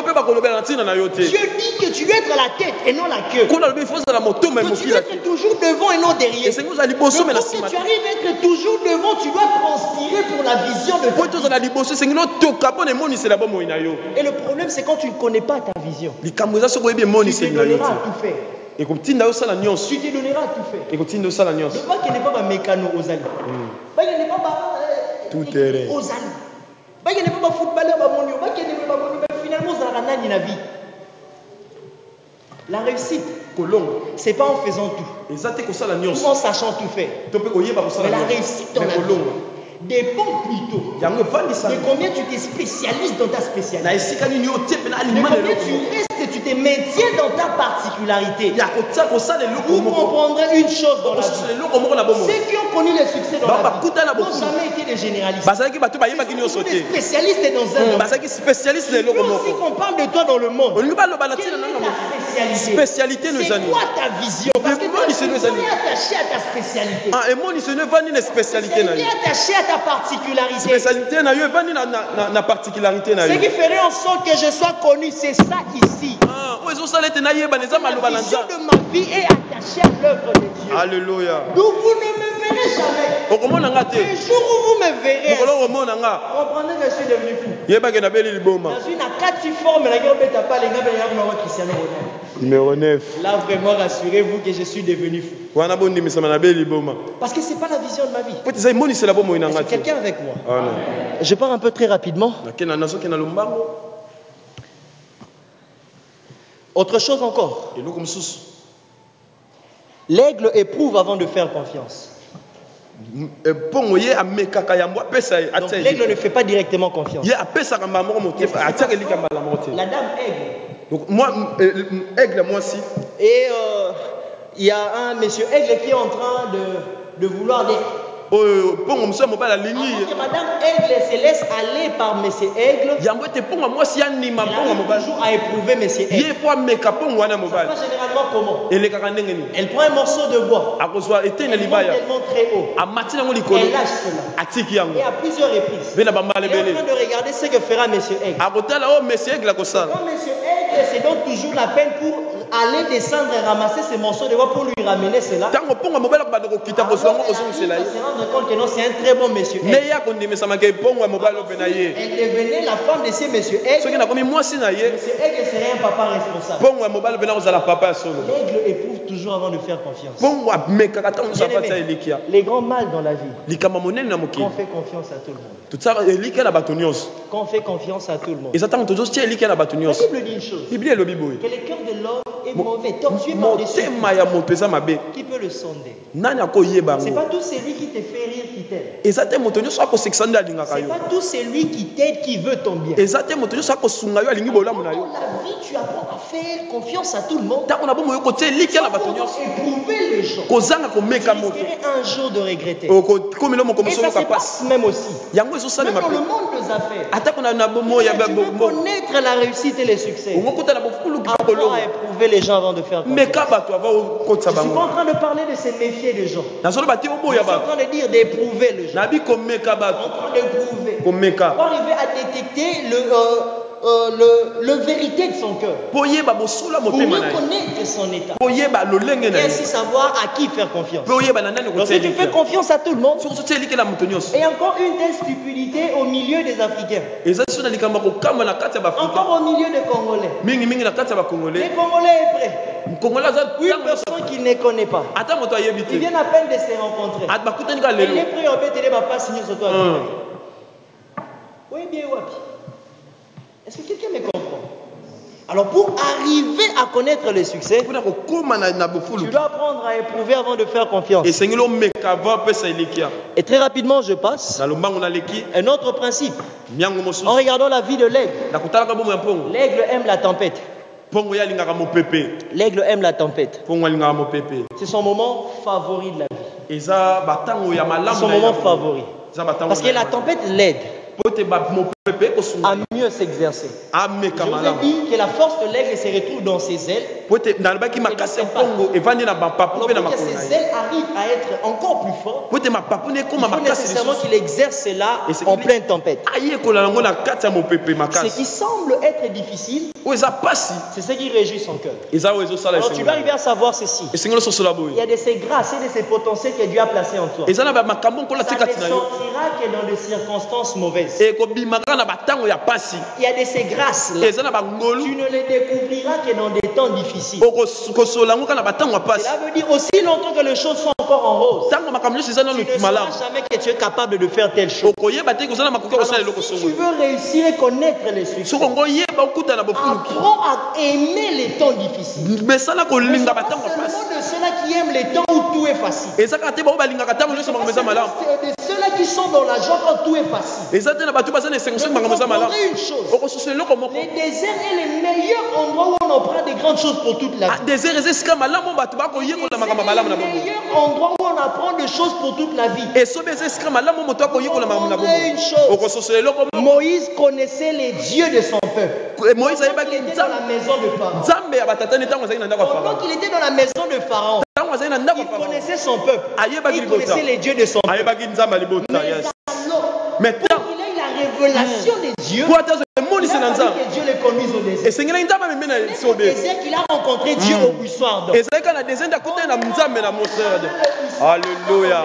Dieu dit que tu veux être la tête et non la queue. Que tu veux être toujours de devant et non derrière. Donc, pour que tu arrives à être toujours devant, tu dois transpirer pour la vision de ta vie. Et le problème, c'est quand tu ne connais pas ta vision. Tu te donneras à tout faire. Tu te donneras à tout faire. Ne pas qu'il n'y ait pas de mécano aux alliés. Pas qu'il n'y ait pas tout terrain. Aux alliés. Pas qu'il n'y ait pas de footballeur, pas qu'il n'y ait pas de finalement, ça n'a rien à vie. La réussite, c'est pas en faisant tout, ou en sachant tout faire. Mais la réussite dans la vie dépend plutôt de combien tu t'es spécialiste dans ta spécialité. De combien tu restes, tu te maintiens dans ta particularité. Vous comprendrez une chose dans la vie. Ceux qui ont connu le succès dans la vie n'ont jamais été des généralistes. Ils sont des spécialistes dans un domaine. Il faut aussi qu'on parle de toi dans le monde. Quelle est ta spécialité? C'est quoi ta vision? Parce que tu es attaché à ta spécialité. Tu es attaché à ta particularité. Ce qui ferait en sorte que je sois connu, c'est ça ici. La vision de ma vie est attachée à l'œuvre de Dieu. Alléluia. Donc vous ne me verrez jamais. Le jour où vous me verrez, comprenez que je suis devenu fou. Dans une acati forme, Numéro 9. Là, vraiment, rassurez-vous que je suis devenu fou. Parce que ce n'est pas la vision de ma vie. Est-ce que quelqu'un avec moi? Je pars un peu très rapidement. Autre chose encore. L'aigle éprouve avant de faire confiance. Donc l'aigle ne fait pas directement confiance. La dame aigle. Donc moi, aigle, moi aussi. Et il y a un monsieur aigle qui est en train de vouloir des... Avant que madame aigle se laisse aller par monsieur aigle, il a toujours à éprouver monsieur aigle. Ça passe généralement comment? Elle prend un morceau de bois, elle monte tellement très haut, elle lâche cela, et à plusieurs reprises elle est en train de regarder ce que fera monsieur aigle. Quand monsieur aigle se donne toujours la peine pour aller descendre et ramasser ces morceaux de bois pour lui ramener cela, alors, elle se rendre compte que non, c'est un très bon monsieur aigle. Elle devenait la femme de ce monsieur aigle. Monsieur aigle serait un papa responsable. L'aigle éprouve toujours avant de faire confiance. Les grands mâles dans la vie, quand on fait confiance à tout le monde, quand on fait confiance à tout le monde, la Bible dit une chose, que le cœur de l'homme est mauvais, tortueux par-dessus. Qui peut le sonder? C'est pas tout celui qui te fait rire qui t'aime. C'est pas tout celui qui t'aide qui veut ton bien. Dans la vie, tu apprends à faire confiance à tout le monde. Éprouver les gens. Tu risquerais un jour de regretter. Et ça se passe même aussi. Même dans le monde des affaires. Tu veux connaître la réussite et les succès. Apprends à éprouver les gens avant de faire confiance. Je ne suis pas en train de parler de se méfier des gens. Je suis en train de dire d'éprouver les gens. En train d'éprouver. Pour arriver à détecter le vérité de son cœur. Pour reconnaître son état. Et ainsi savoir à qui faire confiance. Donc si tu fais confiance à tout le monde, et encore une telle stupidité au milieu des Africains. Encore au milieu des Congolais. Les Congolais est prêt. Une personne qui ne connaît pas. Ils viennent à peine de se rencontrer. Il est prêt à signer sur toi. Oui, bien, wapi. Est-ce que quelqu'un me comprend? Alors pour arriver à connaître le succès, tu dois apprendre à éprouver avant de faire confiance. Et très rapidement je passe un autre principe. En regardant la vie de l'aigle, l'aigle aime la tempête. L'aigle aime la tempête. C'est son moment favori de la vie. C'est son moment favori. Parce que la tempête l'aide à mieux s'exercer. Je vous ai dit que la force de l'aigle se retrouve dans ses ailes. Que ses ailes arrivent à être encore plus fortes. Il faut nécessairement qu'il exerce cela en pleine tempête. Ce qui semble être difficile, c'est ce qui réjouit son cœur. Alors tu dois arriver à savoir ceci. Il y a de ces grâces et de ces potentiels que Dieu a placés en toi. Ça ne sortira que dans des circonstances mauvaises. Il y a de ces grâces-là. Tu ne les découvriras que dans des temps difficiles. Cela veut dire aussi longtemps que les choses sont encore en rose. Tu ne sauras jamais que tu es capable de faire telle chose. Alors, si tu veux réussir et connaître les succès, apprends à aimer les temps difficiles. Mais seulement de ceux-là qui aiment les temps où tout est facile. C'est de ceux-là qui sont dans la joie quand tout est facile. Mais vous comprendrez une chose. Les déserts est le meilleur endroit où on apprend des grandes choses pour toute la vie. C'est le meilleur endroit où on apprend des choses pour toute la vie. Vous comprendrez une chose. Moïse connaissait les dieux de son peuple. Moïse était dans la maison de Pharaon. Pendant qu'il était dans la maison de Pharaon, il connaissait son peuple. Il connaissait les dieux de son peuple. Mais pour qu'il ait la révélation des dieux, il a fallu que Dieu le conduise au désert. C'est au désert qu'il a rencontré Dieu au buisson ardent. Alléluia.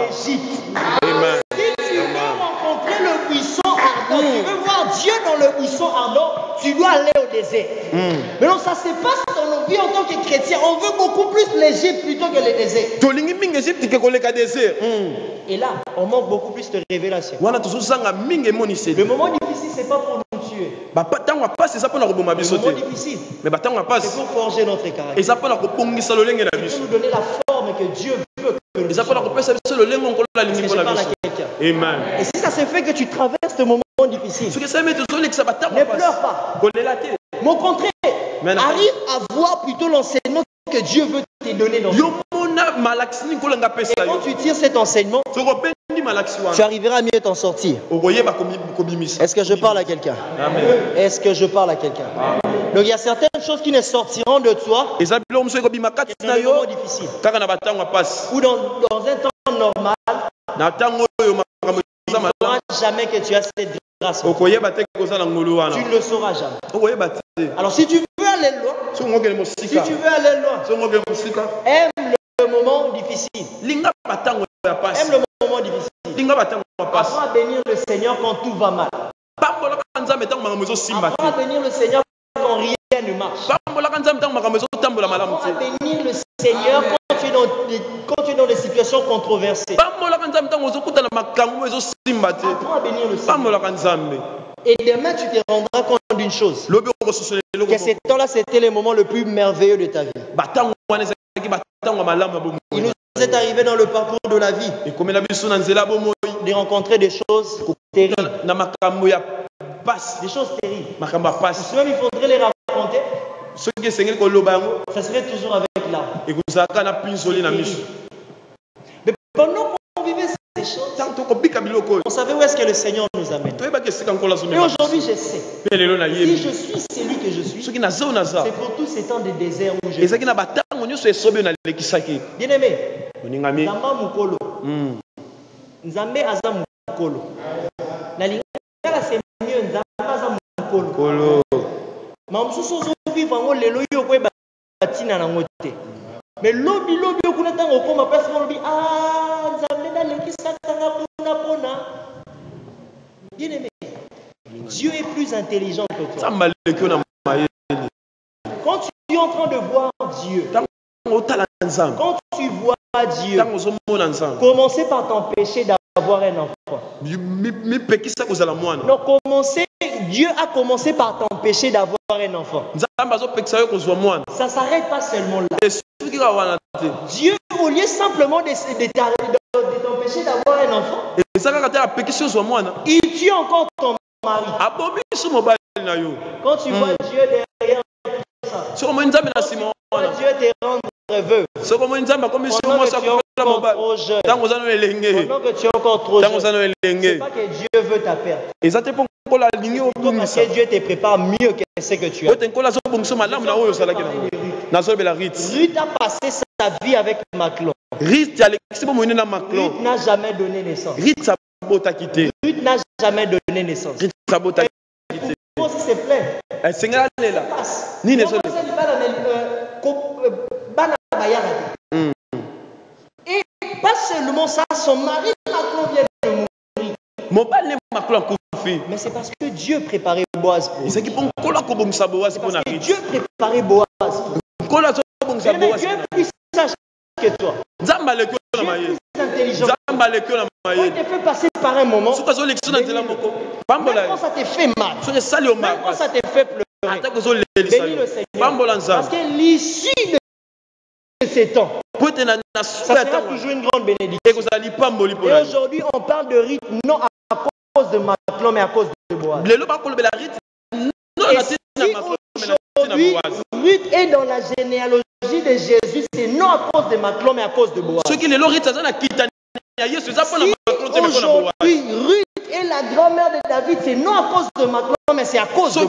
Amen. Si tu veux rencontrer le buisson ardent, tu veux voir Dieu dans le buisson ardent, tu dois aller au désert. Mais non, ça se passe dans nos vies en tant que chrétiens. On veut beaucoup plus l'Égypte plutôt que le désert. Et là, on manque beaucoup plus de révélation. Le moment difficile, ce n'est pas pour nous tuer. Le moment difficile, c'est pour forger notre caractère. C'est pour nous donner la forme que Dieu veut que nous soyons. Amen. Et si ça se fait que tu traverses ce moment difficile, ne pleure pas. Mais au contraire, arrive à voir plutôt l'enseignement que Dieu veut te donner dans ce monde. Et quand tu tires cet enseignement, tu arriveras à mieux t'en sortir. Est-ce que je parle à quelqu'un? Est-ce que je parle à quelqu'un? Donc il y a certaines choses qui ne sortiront de toi dans un moment difficile. Ou dans un temps normal, tu ne sauras jamais que tu as cette grâce. Tu ne le sauras jamais. Alors si tu veux aller loin, aime le moment difficile. Aime le moment difficile. Apprends à bénir le Seigneur quand tout va mal. Apprends à bénir le Seigneur quand rien ne marche. Apprends à bénir le Seigneur quand tu es dans des situations controversées. Apprends à bénir le Seigneur. Et demain, tu te rendras compte d'une chose. Que ces temps-là, c'était le moment le plus merveilleux de ta vie. Il nous est arrivé dans le parcours de la vie de rencontrer des choses terribles. Des choses terribles. Si même il faudrait les raconter, ça serait toujours avec larmes. Mais pendant qu'on vivait ces choses, on savait où est-ce que le Seigneur nous amène. Et aujourd'hui, je sais. Si je suis celui que je suis, c'est pour tous ces temps de désert où je suis. Bien-aimé, Nzamba Mukolo. Nzambe aza Mukolo. Na lingala c'est mieux Nzamba aza Mukolo. Mamsusu vivre en lelo yo ko batina na ngote. Mais lobi okuna tango ko ma place lobi Nzambe na lekisa tanga pona. Bien-aimé, Dieu est plus intelligent que toi. Quand tu es en train de voir Dieu, quand tu vois Dieu, commencez par t'empêcher d'avoir un enfant. Non, Dieu a commencé par t'empêcher d'avoir un enfant. Ça ne s'arrête pas seulement là. Dieu, au lieu simplement de t'empêcher d'avoir un enfant, il tue encore ton mari. Quand tu vois Dieu derrière ça, Dieu te rend veuve. Pendant que tu es encore trop jeune, c'est pas que Dieu veut ta perte. Parce que Dieu te prépare mieux que ce que tu as. Ruth a passé sa vie avec Maclon. Ruth n'a jamais donné naissance. Ruth n'a jamais donné naissance. Pour s'il te plaît. Et pas seulement ça, son mari Maclon vient de mourir. Mais c'est parce que Dieu préparait Boaz pour lui. Parce que Dieu préparait Boaz pour lui. Dieu est plus sage que toi. Dieu est plus intelligent. Quand il te fait passer par un moment, même quand ça te fait mal, même quand ça te fait pleurer, bénis le Seigneur. Parce que l'issue de ces temps, ça sera toujours une grande bénédiction. Et aujourd'hui, on parle de rythme non à cause de Maclon, mais à cause de Boaz. Et si aujourd'hui, Ruth est dans la généalogie de Jésus, c'est non à cause de Maclon, mais à cause de Boaz. Si aujourd'hui, Ruth est la grand-mère de David, c'est non à cause de Maclon, mais c'est à cause de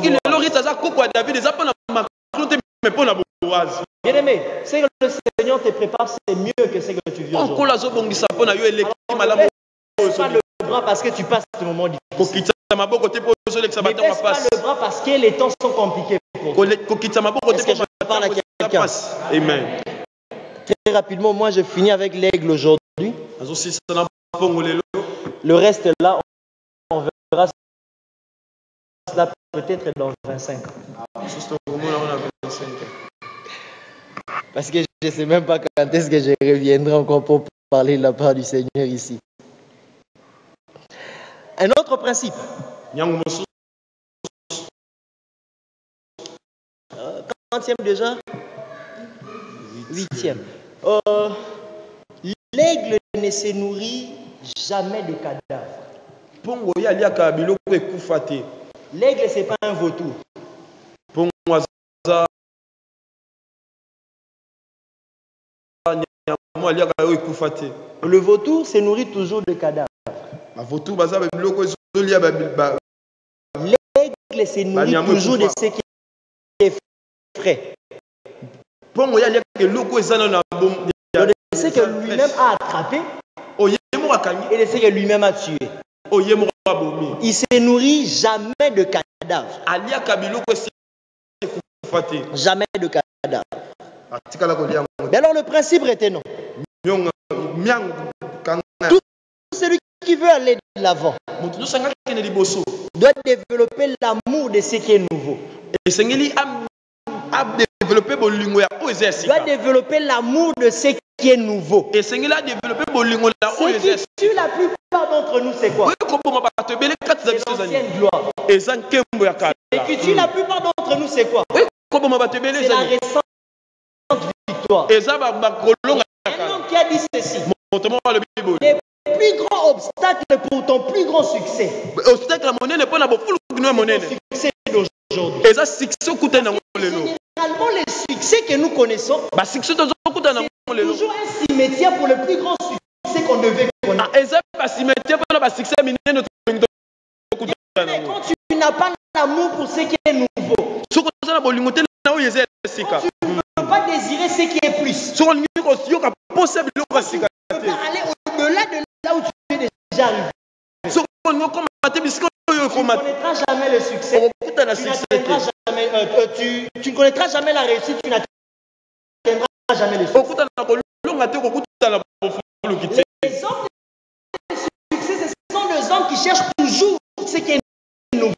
Boaz. Bien-aimé, c'est que le Seigneur te prépare, c'est mieux que ce que tu vis aujourd'hui. Pas le bras parce que tu passes ce moment difficile. Ne baisse pas le bras parce que les temps sont compliqués pour toi. Est-ce que je parle à quelqu'un? Amen. Très rapidement, moi je finis avec l'aigle aujourd'hui. Le reste là, on verra cela peut-être dans 25 ans. Parce que je ne sais même pas quand est-ce que je reviendrai encore pour parler de la part du Seigneur ici. Un autre principe. Quantième déjà? 8e. L'aigle ne se nourrit jamais de cadavres. L'aigle, ce n'est pas un vautour. Le vautour se nourrit toujours de cadavres. L'aigle se nourrit toujours de ce qui est frais. De ce que lui-même a attrapé et de ce que lui-même a tué. Il ne se nourrit jamais de cadavres. Jamais de cadavres. Mais alors le principe retenons. Tout celui qui veut aller de l'avant doit développer l'amour de ce qui est nouveau. Doit développer l'amour de ce qui est nouveau. Ce qui tue la plupart d'entre nous, c'est quoi? C'est l'ancienne gloire. Ce qui tue la plupart d'entre nous, c'est quoi? C'est la récente victoire. Un homme qui a dit ceci: les plus grands obstacles pour ton plus grand succès, succès d'aujourd'hui. Généralement, les succès que nous connaissons, c'est toujours un cimetière pour le plus grand succès qu'on devait connaître. Mais quand tu n'as pas l'amour pour ce qui est nouveau, quand tu ne peux pas désirer ce qui est plus, quand tu ne peux pas aller au-delà de là où tu es déjà arrivé, tu ne connaîtras jamais le succès, tu ne connaîtras jamais la réussite, tu n'atteindras jamais le succès. Les hommes de succès, ce sont des hommes qui cherchent toujours ce qui est nouveau.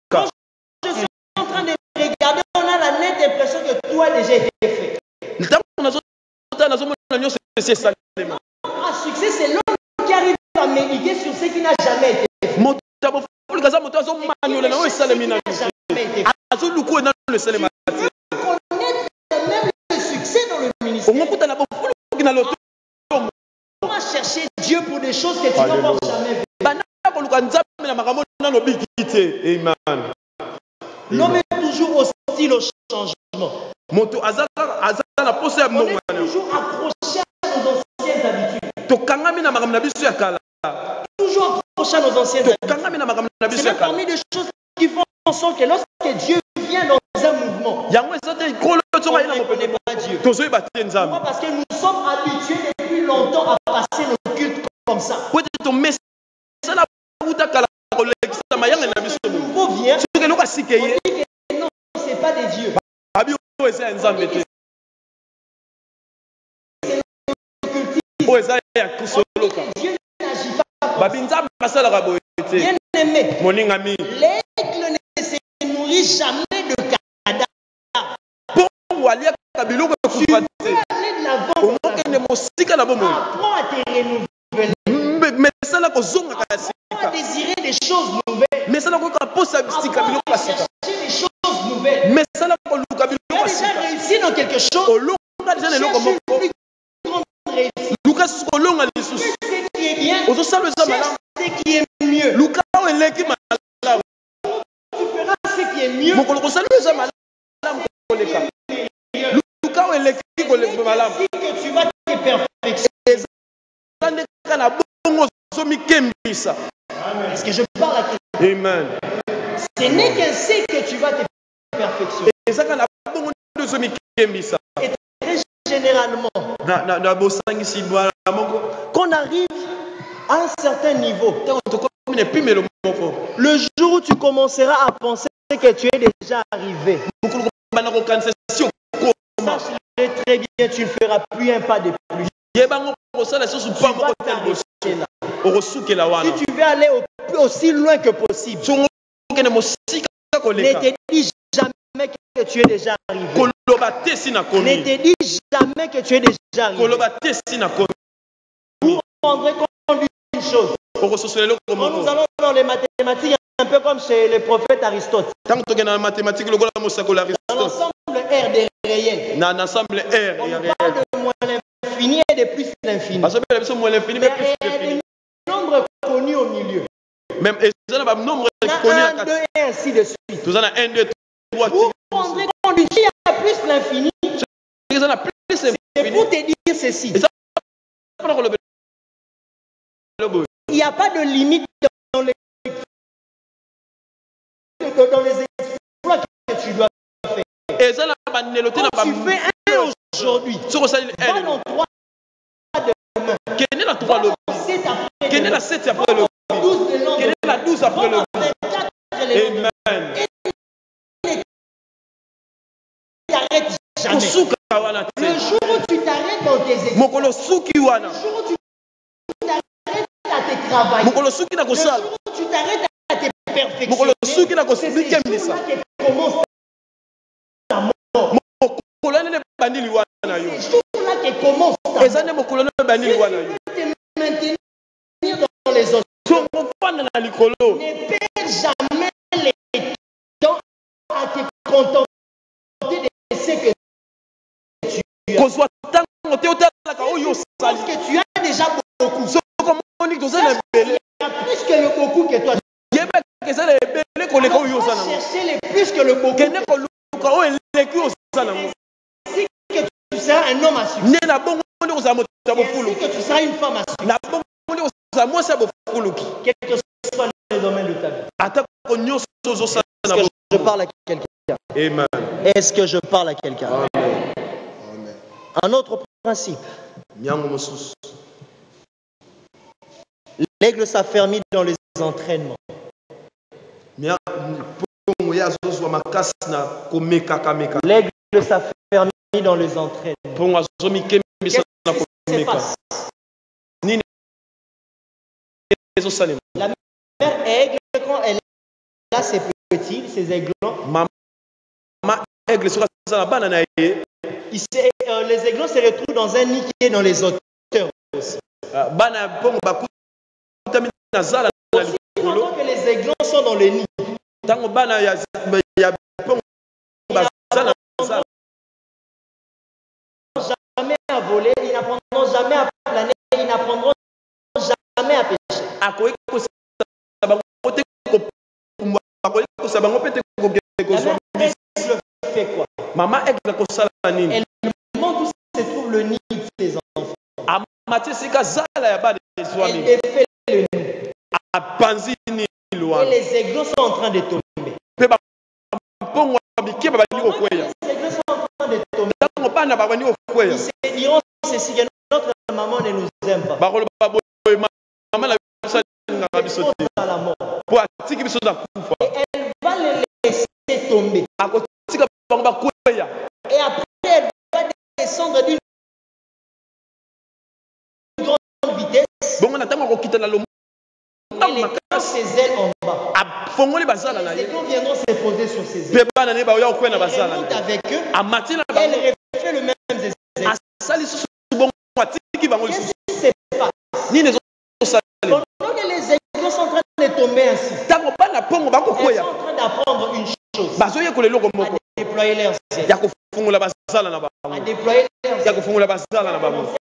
Quand je suis en train de regarder, on a la nette impression que tout a déjà été fait. Un succès, c'est l'homme qui arrive à méditer sur ce qui n'a jamais été fait. Même le succès dans le ministère. On va chercher Dieu pour des choses que tu n'as pas jamais vues. L'homme est toujours hostile au changement. On est toujours accroché à nos anciennes habitudes. Toujours approchant nos anciens amis. C'est même parmi des choses qui font en sorte que lorsque Dieu vient dans un mouvement, on ne connaît pas Dieu. Pourquoi? Parce que nous sommes habitués depuis longtemps à passer nos cultes comme ça. Le nouveau vient, on dit que non, ce n'est pas des dieux. Dieu n'agit pas comme ça. Bien-aimé, l'aigle ne se nourrit jamais de cadavres. Tu peux aller de l'avant. Apprends à te renouveler. Apprends à désirer des choses nouvelles. Apprends à chercher des choses nouvelles. Tu as déjà réussi dans quelque chose. Cherche une plus grande réussite. Ce qui est bien, cherche ce qui est mieux. Tu feras ce qui est mieux. Ainsi que tu vas te perfectionner. Est-ce que je parle à quelqu'un? Amen. Ce n'est qu'ainsi que tu vas te perfectionner. Et très généralement, qu'on arrive à un certain niveau, le jour où tu commenceras à penser que tu es déjà arrivé, sache-le très bien, tu ne feras plus un pas de plus. Tu vas t'arrêter là. Si tu veux aller aussi loin que possible, ne te dis jamais que tu es déjà arrivé. Ne te dis jamais que tu es déjà arrivé. Vous vous rendrez compte d'une chose. Quand nous allons dans les mathématiques, un peu comme chez le prophète Aristote, dans l'ensemble R des réels, on parle de moins l'infini et de plus l'infini. Il y a des nombres connus au milieu. Même on a 1, 2 et ainsi de suite. Vous vous rendrez compte qu'il y a plus l'infini. C'est pour te dire ceci. Il n'y a pas de limite dans les exploits que tu dois faire. Quand tu fais un aujourd'hui, va dans 3 demain. Va dans 7 après le 12 de l'an. Quelle est la 12 après le 24 Amen. T'arrêtes jamais. Le jour où tu t'arrêtes dans tes études, le jour où tu t'arrêtes à te travailler, le jour où tu t'arrêtes à te perfectionner, c'est ce jour-là que commence ta mort. C'est ce jour-là que commence ta mort. Si tu veux te maintenir dans les autres, ne perds jamais les temps à te contenter de ce que tu as. Parce que tu as déjà beaucoup. Il y a plus que le beaucoup que toi. On va chercher les plus que le beaucoup. Ainsi que tu seras un homme à succès. Ainsi que tu seras une femme à succès. Quel que soit le domaine de ta vie. Est-ce que je parle à quelqu'un? Est-ce que je parle à quelqu'un? Un autre principe. L'aigle s'affermit dans les entraînements. L'aigle s'affermit dans les entraînements. Qu'est-ce qui se passe? La mère aigle, quand elle a ses petits, ses aiglons, les aiglons se retrouvent dans un nid qui est dans les hauteurs aussi. Aussi longtemps que les aiglons sont dans le nid, ils n'apprendront jamais à voler, ils n'apprendront jamais à planer, ils n'apprendront jamais à pêcher. La aigle fait quoi? Elle montre où se trouve le nid de ses enfants. Et les aigles sont en train de tomber. Les aigles sont en train de tomber. Ils se diront ceci, que notre maman ne nous aime pas. À la mort. Et elle va les laisser tomber. Et après, elle va descendre d'une grande vitesse. Et les ses ailes en bas. Les aigles viendront se poser sur ses ailes. Elle remonte avec eux. Elle refait le même exercice. Qu'est-ce qui se passe? Pendant que les aigles sont en train de tomber ainsi, elles sont en train d'apprendre une chose. À déployer leurs ailes. À déployer leurs ailes.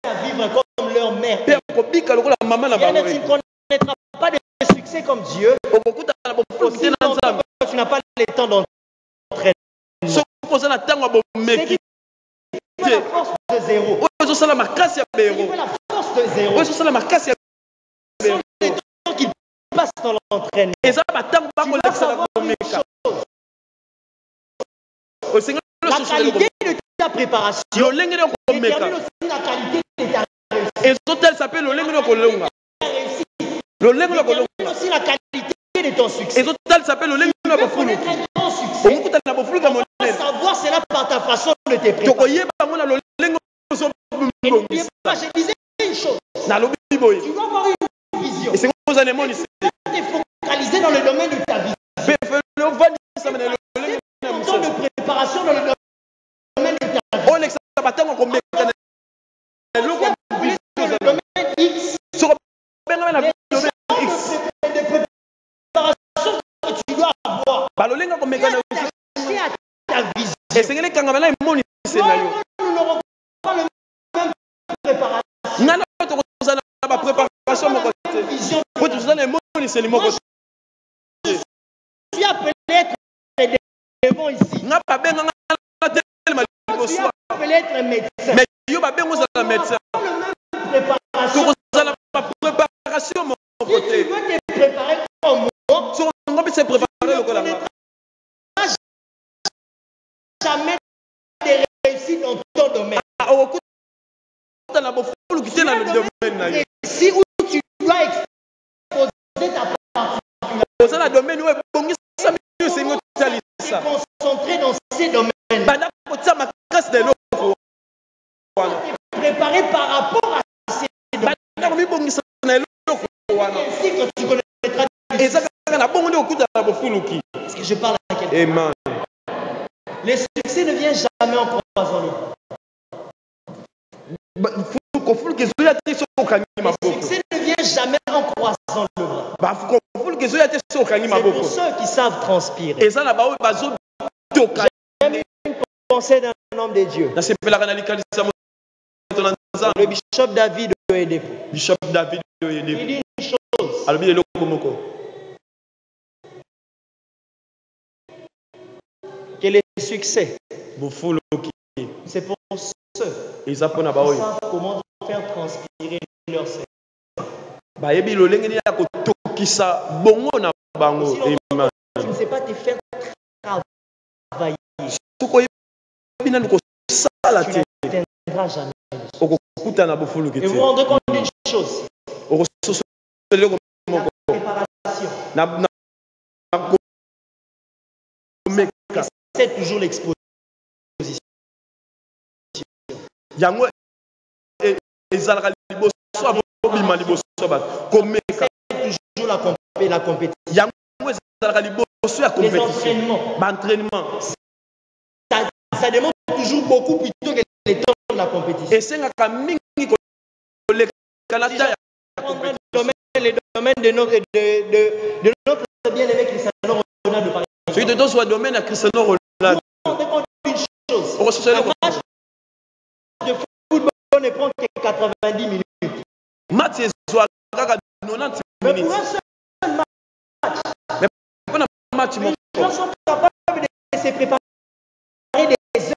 À vivre comme leur mère. Bien, tu ne connaîtras pas de succès comme Dieu. Tu n'as pas le temps d'entraîner. C'est la force de zéro. C'est la force de zéro. Ce sont les temps qui passent dans l'entraînement. Tu vas savoir une chose. La qualité de ta préparation détermine aussi la qualité de ta réussite. Détermine aussi la qualité de ton succès. Tu peux connaître un grand succès. On va savoir cela par ta façon de te préparer. Et n'oubliez pas, je disais une chose. Tu dois avoir une vision. Tu dois te focaliser dans le domaine de ta vision. Un temps de préparation dans le domaine de ta vision. Dans le domaine X. De préparation que tu dois avoir. Attaché à ta vision. Nous n'aurons pas le même préparation. Vision. Je suis appelé à être devant ici. Je suis appelé à être médecin. Mais il n'y a pas le même préparation. Si tu veux te préparer comme moi, tu ne connaîtras jamais de réussite dans ton domaine. Si où tu dois exposer ta particularité, te concentrer dans ces domaines. Préparer par rapport à ces domaines. Ainsi que tu connaîtras. Est-ce que je parle à quelqu'un? Le succès ne vient jamais en croisant le bras. Le succès ne vient jamais en croisant le bras. C'est pour ceux qui savent transpirer. J'aime une pensée d'un homme de Dieu. Le bishop David Oyedepo. Il dit une chose. Que le succès, c'est pour ceux qui savent comment faire transpirer leur cerveau. Tu ne sais pas te faire travailler. Tu n'atteindras jamais. Et vous vous rendez compte d'une chose. La préparation. C'est toujours l'exposition. C'est toujours la compétition. Les entraînements. Ça demande toujours beaucoup plutôt que les temps de la compétition. Les domaines de notre bien-aimé Cristiano Ronaldo. Celui de toi soit domaine à Cristiano Ronaldo. Vous vous rendez compte d'une chose. Un match de football ne prend que 90 minutes. Match est soit 90 minutes. Mais pour un seul match. Mais pour un match, les gens sont capables de se préparer des heures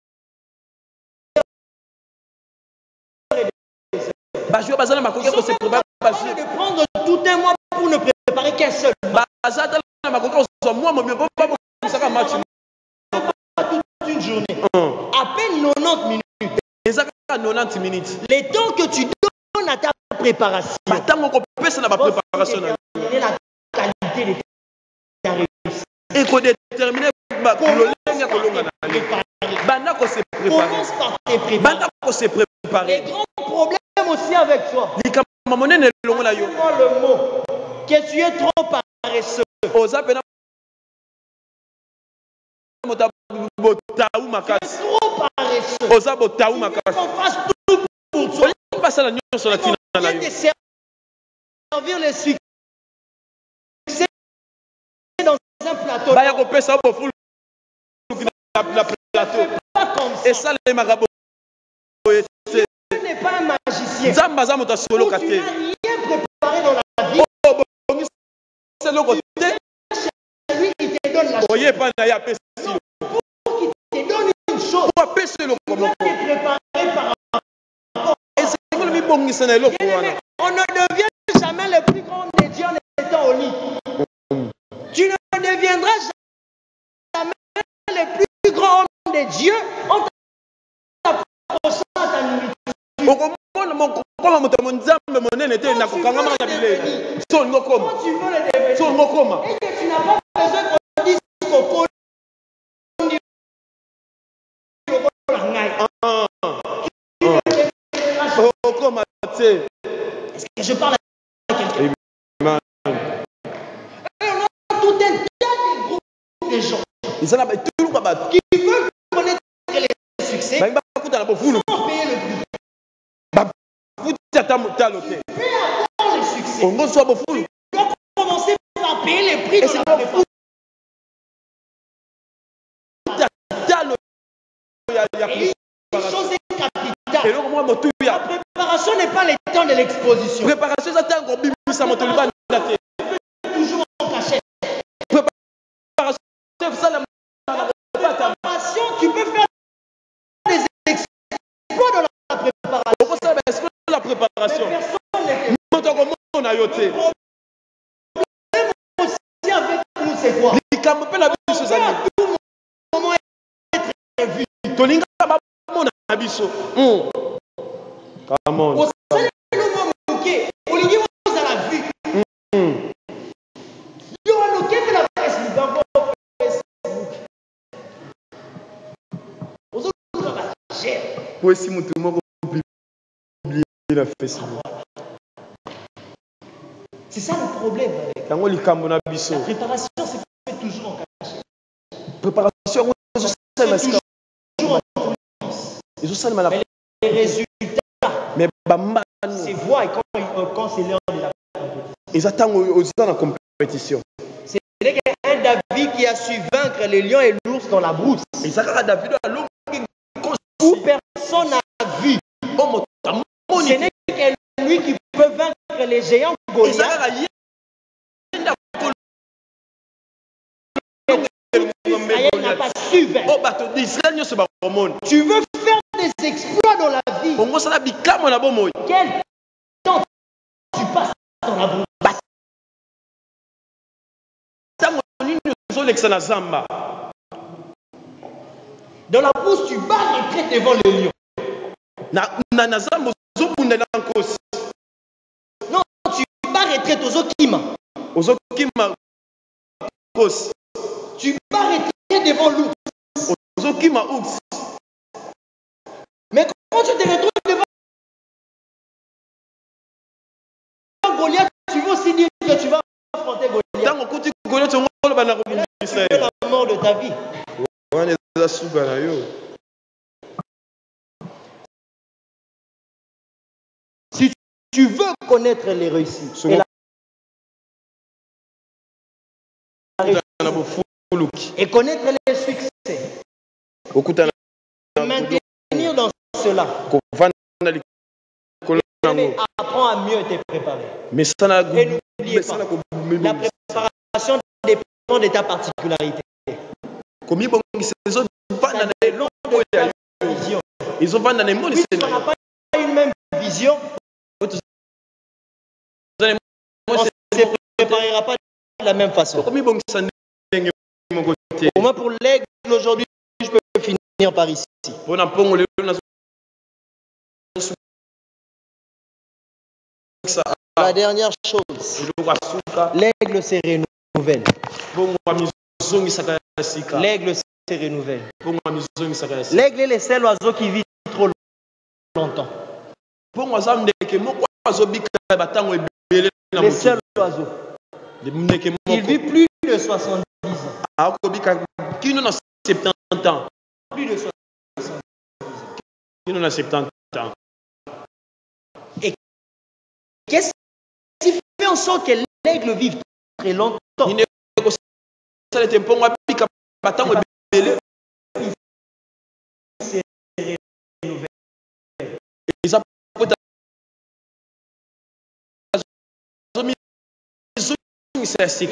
et des heures. Ils sont pas de prendre tout un mois pour ne préparer qu'un seul match. Toute une journée. À peine 90 minutes. Les temps que tu donnes à ta préparation. La qualité de ta réussite. Commence par te préparer. Les grands problèmes aussi avec toi. Dis-moi le mot. Que tu es trop paresseux. Tu es trop paresseux. Tu veux qu'on fasse tout pour toi. On vient de servir les succès dans un plateau. Pas comme ça. Dieu n'est pas un magicien. Tu n'as rien préparé dans la vie. C'est lui qui te donne la chose. Pour qu'il te donne une chose. Tu dois te préparer par rapport. On ne devient jamais le plus grand des dieux en étant au lit. Tu ne deviendras jamais le plus grand homme des dieux en t'approchant à ta limite. Comment tu veux le devenir et que tu n'as pas besoin qu'on dise qu'au est-ce que je parle à quelqu'un? Et on a tout un tas de groupes de gens qui veulent connaître les succès sans payer le prix. Tu veux avoir le succès. Tu dois commencer par payer les prix de la préparation. Et une chose est capitale. La préparation n'est pas le temps de l'exposition. Toujours en cachette. Préparation, tu peux faire des exploits dans la préparation. La préparation. Le problème aussi avec nous, c'est quoi? Comment être vu? C'est ça le problème. La préparation se fait toujours en cachette. Préparation, c'est toujours en coulisses. Mais les résultats, c'est voix et quand c'est l'heure de la compétition. C'est un David qui a su vaincre les lions et l'ours dans la brousse. Où personne n'a vu. Ce n'est que lui qui peut vaincre les géants Goliath. Israël n'a pas su vaincre. Tu veux faire des exploits dans la vie. Quel temps tu passes dans la brousse? Dans la brousse, tu bats retraite devant le lion. Non, tu bats retraite aux Okima. Tu bats retraite devant l'ours. Mais quand tu te retrouves devant Goliath, tu veux aussi dire que tu vas affronter Goliath. C'est la mort de ta vie. Si tu veux connaître les réussites et connaître les succès, maintenir dans cela, apprends à mieux te préparer. Et n'oubliez pas, la préparation dépend de ta particularité. Ils ont pas une même vision. la même façon. Au moins pour l'aigle, aujourd'hui, je peux finir par ici. La dernière chose, l'aigle se renouvelle. L'aigle se renouvelle. L'aigle est le seul oiseau qui vit trop longtemps. Le seul oiseau. Il vit plus de 70 ans. Plus de 70 ans. Et qu'est-ce qui fait en sorte que l'aigle vive très longtemps? Il y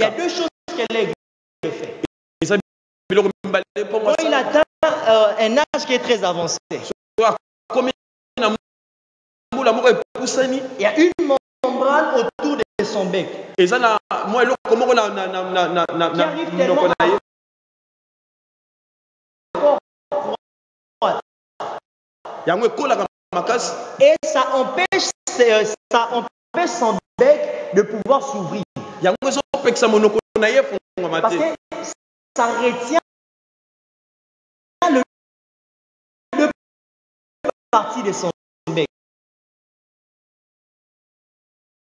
a deux choses que l'aigle fait. Quand il atteint un âge qui est très avancé, il y a une membrane autour de son bec qui arrive tellement et ça empêche son bec de pouvoir s'ouvrir. Parce que ça retient le partie de son bec.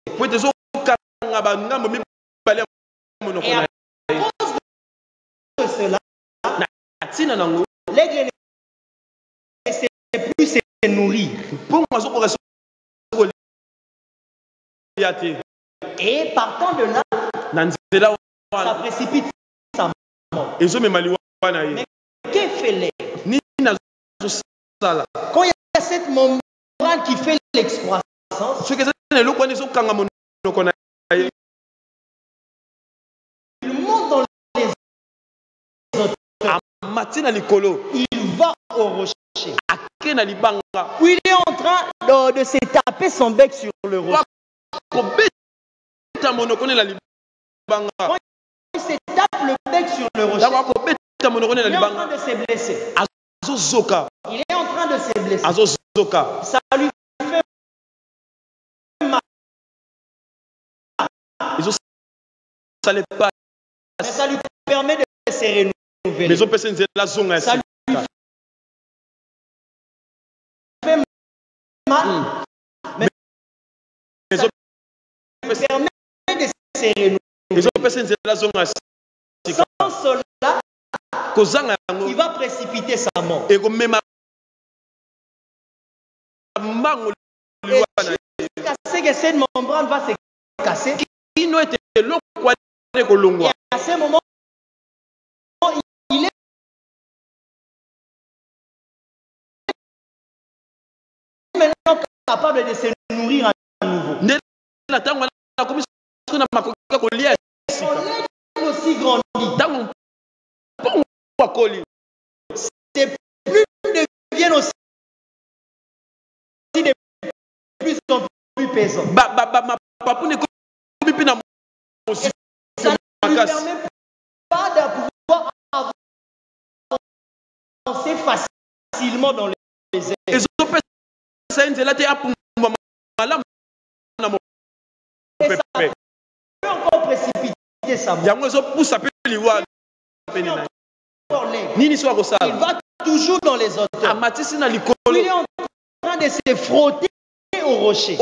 Et à cause de cela, l'aigle ne sait plus se nourrir. Et partant de là, ça précipite sa mort. Mais qu'est-ce que fait l'aigle? Quand il y a cette membrane qui fait l'excroissance, il monte dans les hauteurs. Il va au rocher. Où il est en train de se taper son bec sur le rocher. Quand il se tape le bec sur le rocher, il est en train de se blesser. Il est en train de se blesser. Ça lui fait mal. Mais ça lui permet de se renouveler. Ça lui fait mal. Mais ça lui permet de se renouveler. Sans cela, il va précipiter sa mort. Et jusqu'à ce que cette membrane va se casser. Et à ce moment, il est maintenant capable de se nourrir à nouveau. Son lait aussi grandit. Ses plumes deviennent aussi de plus en plus pesantes. Et ça ne lui permet pas de pouvoir avancer facilement dans les airs. Et ça peut encore précipiter sa mort. Il va toujours dans les hauteurs. Il est en train de se frotter au rocher.